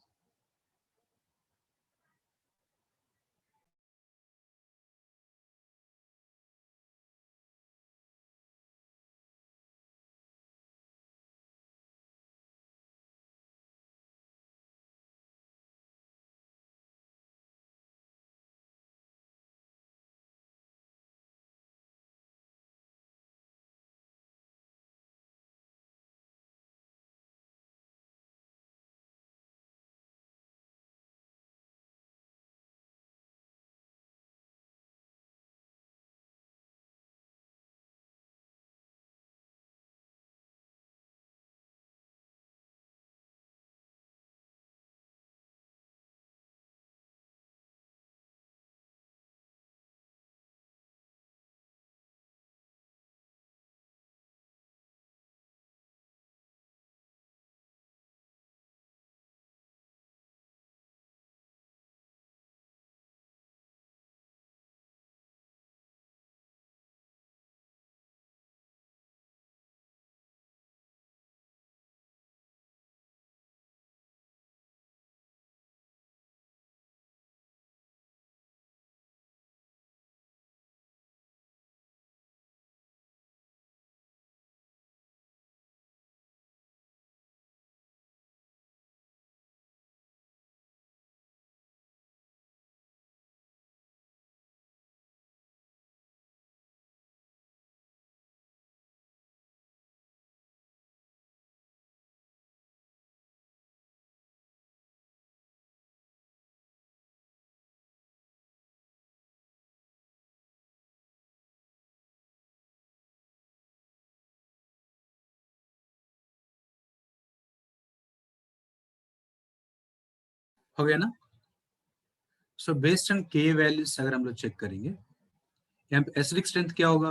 Speaker 1: हो गया ना? So based on Ka values अगर हम लोग चेक करेंगे, यहाँ पे एसिडिक स्ट्रेंथ क्या होगा?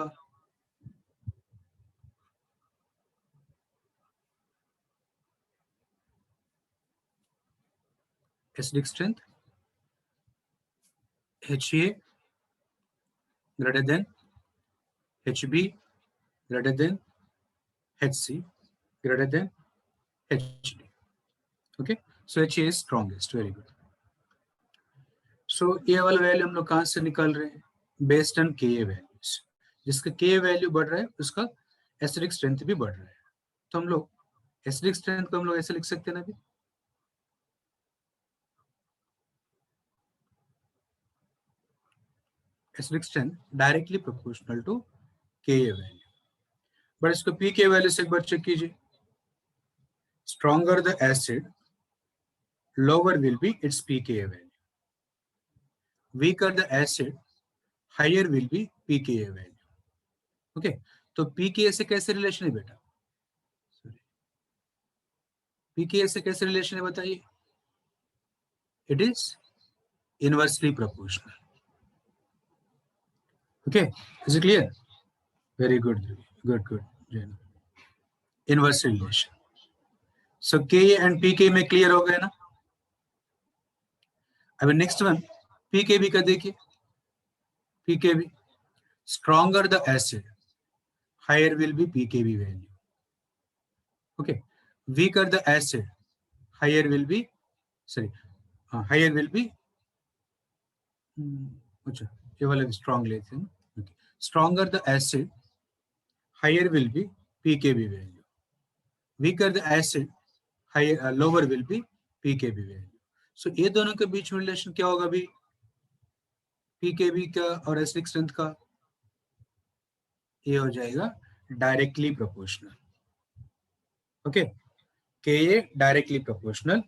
Speaker 1: Acidic strength HA greater than HB greater than HC greater than HD. Okay, so HA is strongest. Very good. So ये वाला वैल्यू हम लोग कहाँ से निकाल रहे हैं? Based on Ka values. जिसका Ka वैल्यू बढ़ रहा है उसका एसिडिक स्ट्रेंथ भी बढ़ रहा है। तो हम लोग एसिडिक स्ट्रेंथ को हम लोग ऐसे लिख सकते हैं ना अभी, acidic strength directly proportional to Ka value. But इसको Pk वैल्यू से एक बार चेक कीजिए। Stronger the acid, lower will be its pKa value. Weaker the acid, higher will be pKa value. Okay, तो pKa से कैसे रिलेशन है बेटा? pKa से कैसे रिलेशन है बताइए? It is inversely proportional. Okay, is it clear? Very good, good. Inverse relation. So Ka and pK में clear हो गया ना? अब नेक्स्ट वन pKb का देखिए। pKb, stronger the acid, higher will be pKb value. Okay, weaker the acid, higher will be higher will be अच्छा ये वाला स्ट्रॉन्ग लेते हैं ना। Stronger the acid, higher will be pKb value, weaker the acid, higher lower will be pKb value. So ये दोनों के बीच में रिलेशन क्या होगा अभी pKb का और एसिडिक स्ट्रेंथ का? ये हो जाएगा directly proportional. Okay, KA directly proportional,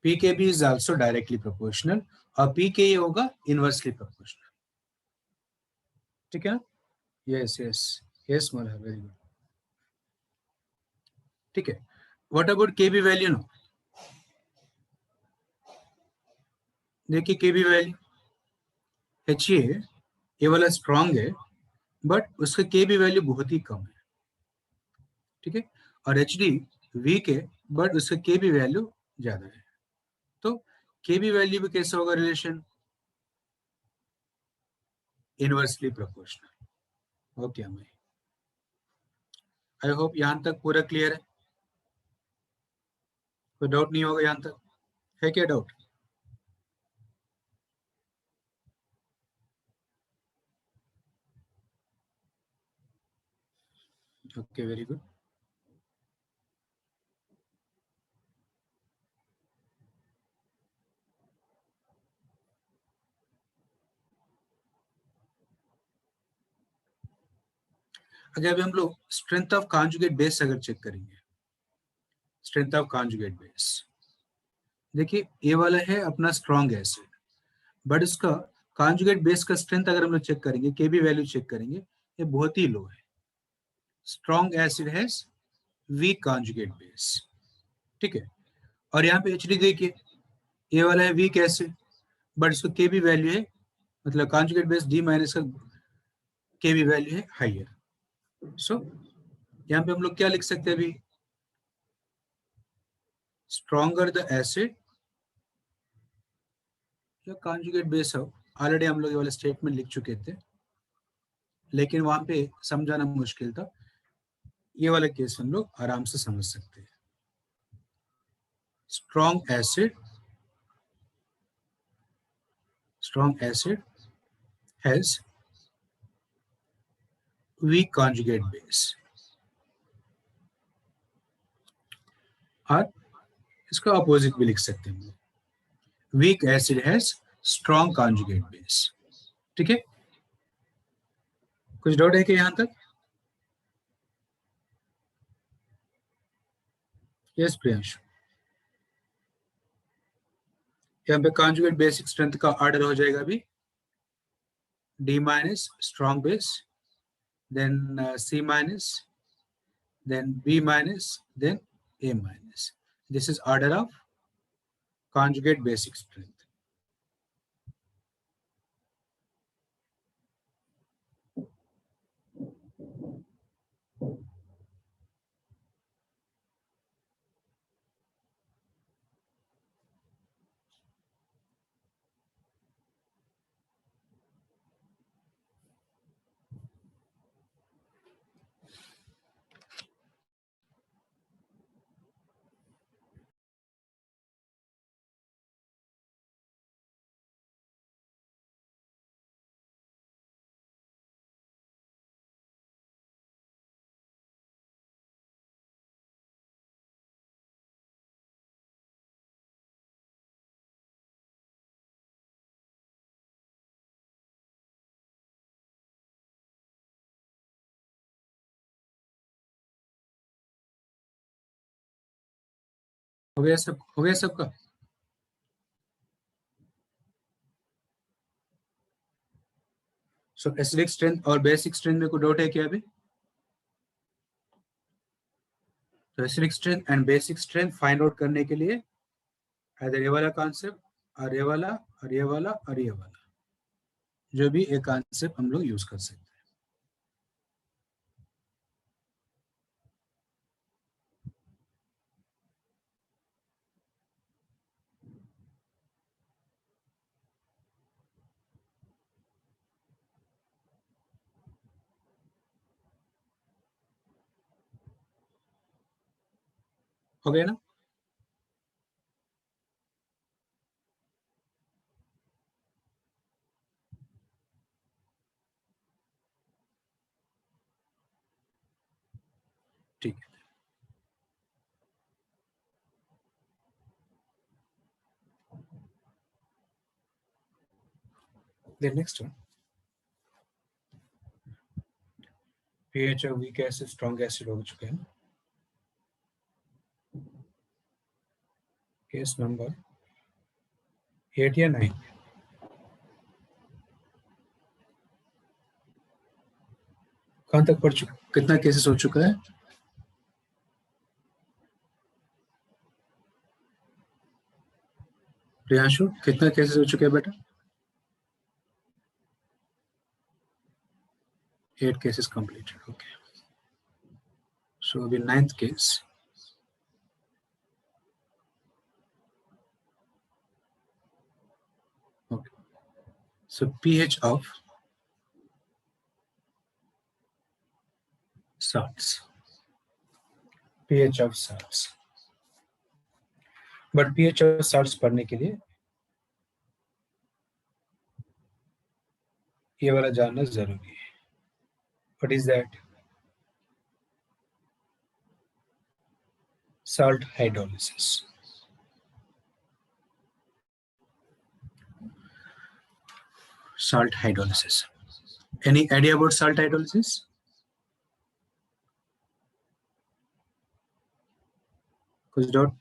Speaker 1: PKB is also directly proportional और PKA होगा inversely proportional. ठीक है ना? Yes, yes, yes, Malhar, very good. ठीक है. What about KB value now? देखिए KB value HA ये वाला स्ट्रांग है बट उसका KB वैल्यू बहुत ही कम है. ठीक है, और HD वीक है बट उसका KB वैल्यू ज्यादा है. तो KB वैल्यू भी कैसा होगा रिलेशन? Inversely proportional. ओके हमें आई होप यहां तक पूरा क्लियर है. कोई डाउट नहीं होगा यहां तक? है क्या डाउट? Okay very good. अगर अभी हम लोग स्ट्रेंथ ऑफ कॉन्जुगेट बेस अगर चेक करेंगे, स्ट्रेंथ ऑफ कॉन्जुगेट बेस देखिए ये वाला है अपना स्ट्रॉन्ग एसिड बट इसका कॉन्जुगेट बेस का स्ट्रेंथ अगर हम लोग चेक करेंगे, केबी वैल्यू चेक करेंगे, ये बहुत ही लो है. Strong acid has week conjugate base. ठीक है, और यहाँ पे एचडी देखिए ये वाला है वीक एसिड बट इसका केबी वैल्यू है, मतलब कॉन्जुगेट बेस डी माइनस का केबी वैल्यू है हाइयर. सो यहाँ पे हम लोग क्या लिख सकते हैं अभी? स्ट्रॉन्गर द एसिड या कॉन्जुगेट बेस हो. ऑलरेडी हम लोग ये वाला स्टेटमेंट लिख चुके थे लेकिन वहां पे समझाना मुश्किल था. ये वाला केस हम लोग आराम से समझ सकते हैं. Strong acid has week conjugate base और इसका अपोजिट भी लिख सकते हैं. Weak acid has strong conjugate base. ठीक है, कुछ डाउट है कि यहां तक? यस प्रियांशु. यहाँ पे कॉन्जुगेट बेसिक स्ट्रेंथ का ऑर्डर हो जाएगा अभी D minus strong base, then C minus, then B minus, then A minus. This is order of conjugate basic strength. हो गया सब? हो गया सबका? सो एसिडिक स्ट्रेंथ और बेसिक स्ट्रेंथ में कोई डाउट है क्या अभी? तो acidic strength and basic strength find out करने के लिए इधर ये वाला कॉन्सेप्ट और ये वाला और ये वाला और ये वाला जो भी एक कॉन्सेप्ट हम लोग यूज कर सकते हैं. हो गया ना? ठीक है. The next one. pH of weak acid strong acid हो चुका है. केस नंबर 8 या 9. कहां तक पढ़ चुका, कितना केसेस हो चुका है? प्रियांशु कितना केसेस हो चुके हैं बेटा? 8 cases completed. Okay. So the 9th case. Okay. So pH of salts. pH of salts. But pH of salts पढ़ने के लिए ये वाला जानना जरूरी है. What is that? Salt hydrolysis. Salt hydrolysis. Any idea about salt hydrolysis? कुछ doubt?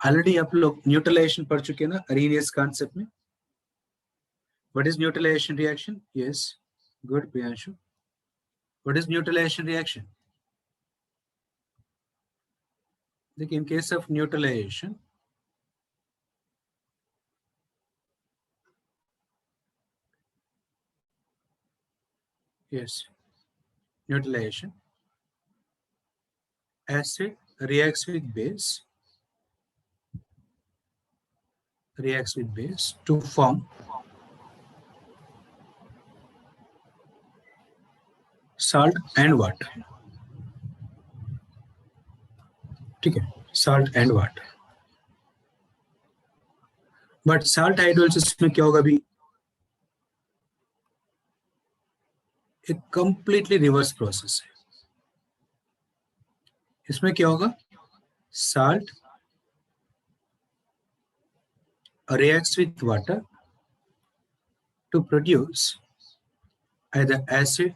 Speaker 1: Already आप लोग न्यूट्रलाइजेशन पढ़ चुके हैं ना Arrhenius concept में. What is neutralization reaction? Yes, good, Priyanshu. What is neutralization reaction? देखिए, in case of neutralization, yes, neutralization, acid reacts with base to form salt and water. ठीक है, salt and water. But salt hydrolysis में क्या होगा? अभी एक completely reverse process है. इसमें क्या होगा? Salt reacts with water to produce either acid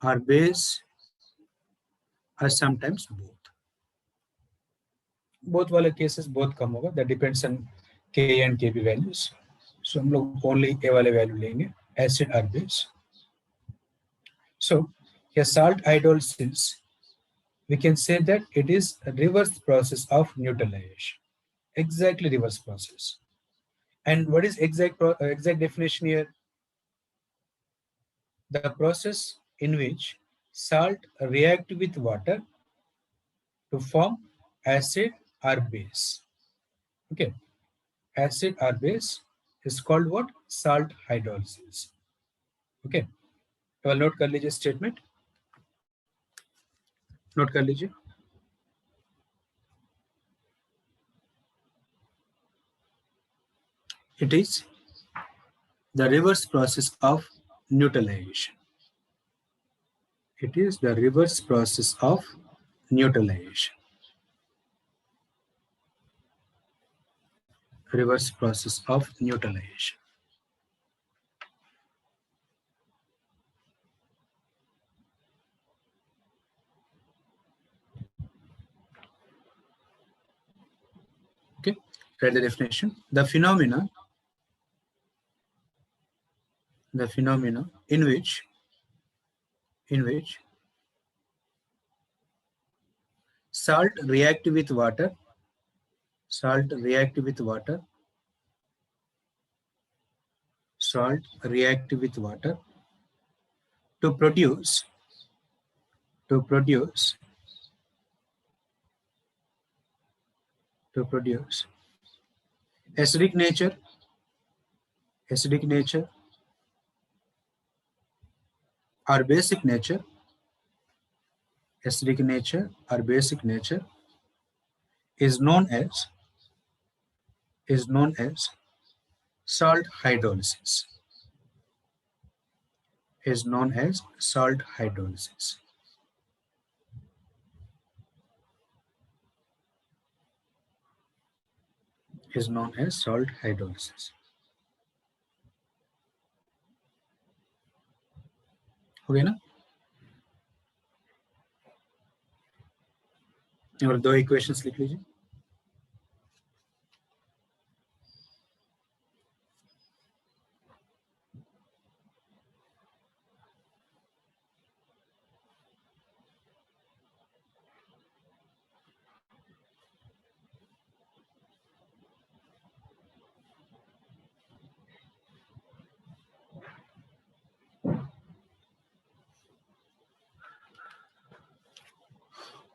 Speaker 1: or base or sometimes both. Both वाले cases बहुत कम होगा. That depends on K and Kp values. So हम लोग only A वाले value लेंगे, acid or base. So a salt hydrolysis, we can say that it is a reverse process of neutralization. Exactly reverse process. And what is exact definition here? The process in which salt react with water to form acid or base. Okay, acid or base is called what? Salt hydrolysis. Okay, well, note कर लीजिए statement. Note कर लीजिए. It is the reverse process of neutralization. It is the reverse process of neutralization. Reverse process of neutralization. Okay, read the definition. The phenomena in which salt react with water to produce acidic nature or basic nature, acidic nature or basic nature is known as salt hydrolysis. Is known as salt hydrolysis. Is known as salt hydrolysis. हो गया ना? और दो equations लिख लीजिए।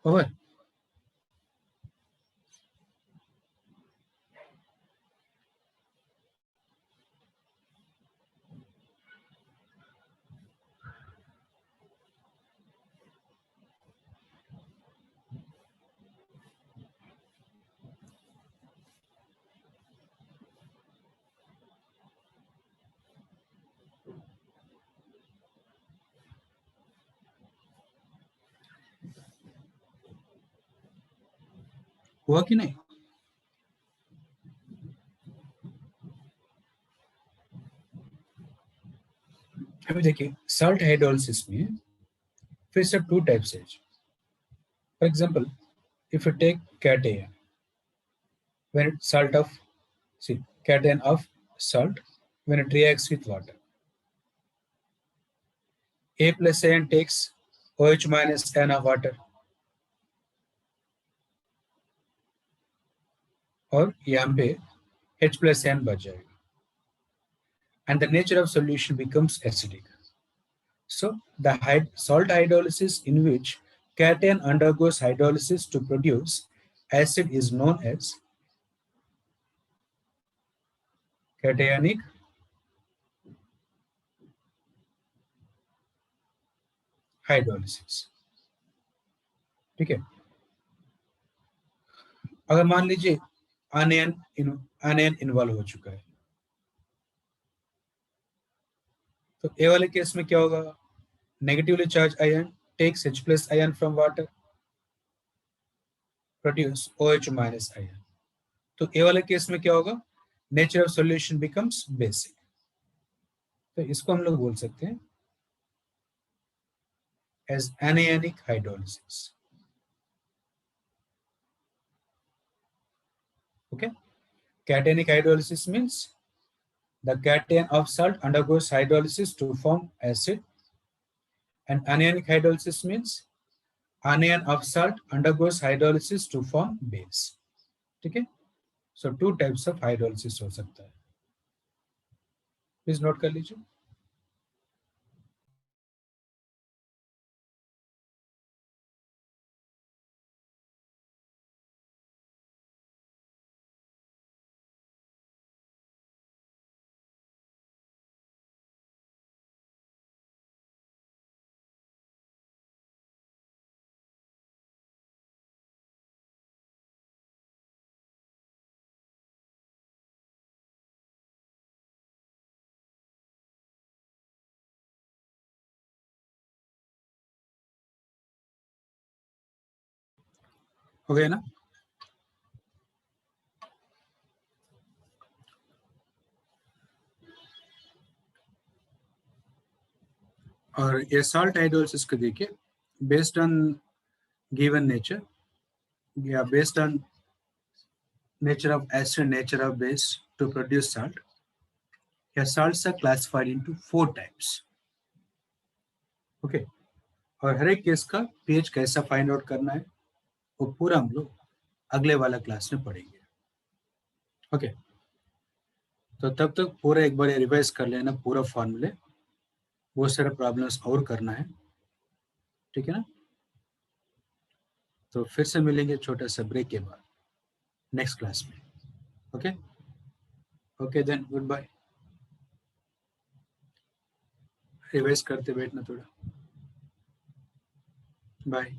Speaker 1: Over. हुआ कि नहीं? अभी देखिए, सॉल्ट हाइड्रोलिसिस में फिर से टू टाइप्स है। For example, if you take cation, when it salt of, see, cation of salt, when it reacts with water, A plus An takes OH minus N of water, और यहाँ पे H plus N बच जाएगा, and the nature of solution becomes acidic. So the salt hydrolysis in which cation undergoes hydrolysis to produce acid is known as cationic hydrolysis. ठीक है? अगर मान लीजिए आनयन इन्वॉल्व हो चुका है, तो ए वाले केस में क्या होगा? Negatively charge ion takes H plus ion from water, produce OH minus ion. तो ए वाले केस में क्या होगा? Nature of solution becomes basic. तो इसको हम लोग बोल सकते हैं as anionic hydrolysis. Okay. Cationic hydrolysis means the cation of salt undergoes hydrolysis to form acid, and anionic hydrolysis means anion of salt undergoes hydrolysis to form base. ठीक है? So two types of hydrolysis हो सकता है. Please note कर लीजिए. हो गया ना? और ये सॉल्ट हाइड्रोलिसिस को देखिए, बेस्ड ऑन गिवन नेचर या based on nature of acid, nature of base to produce salt. Here salts are classified into 4 types. Okay. और हर एक केस का pH कैसा फाइंड आउट करना है वो पूरा हम लोग अगले वाला क्लास में पढ़ेंगे. ओके. तो तब तक पूरा एक बार रिवाइज कर लेना पूरा फॉर्मूले. बहुत सारे प्रॉब्लम्स और करना है. ठीक है ना? तो फिर से मिलेंगे छोटा सा ब्रेक के बाद नेक्स्ट क्लास में. Okay. Okay then good bye. Revise करते बैठना थोड़ा. बाय.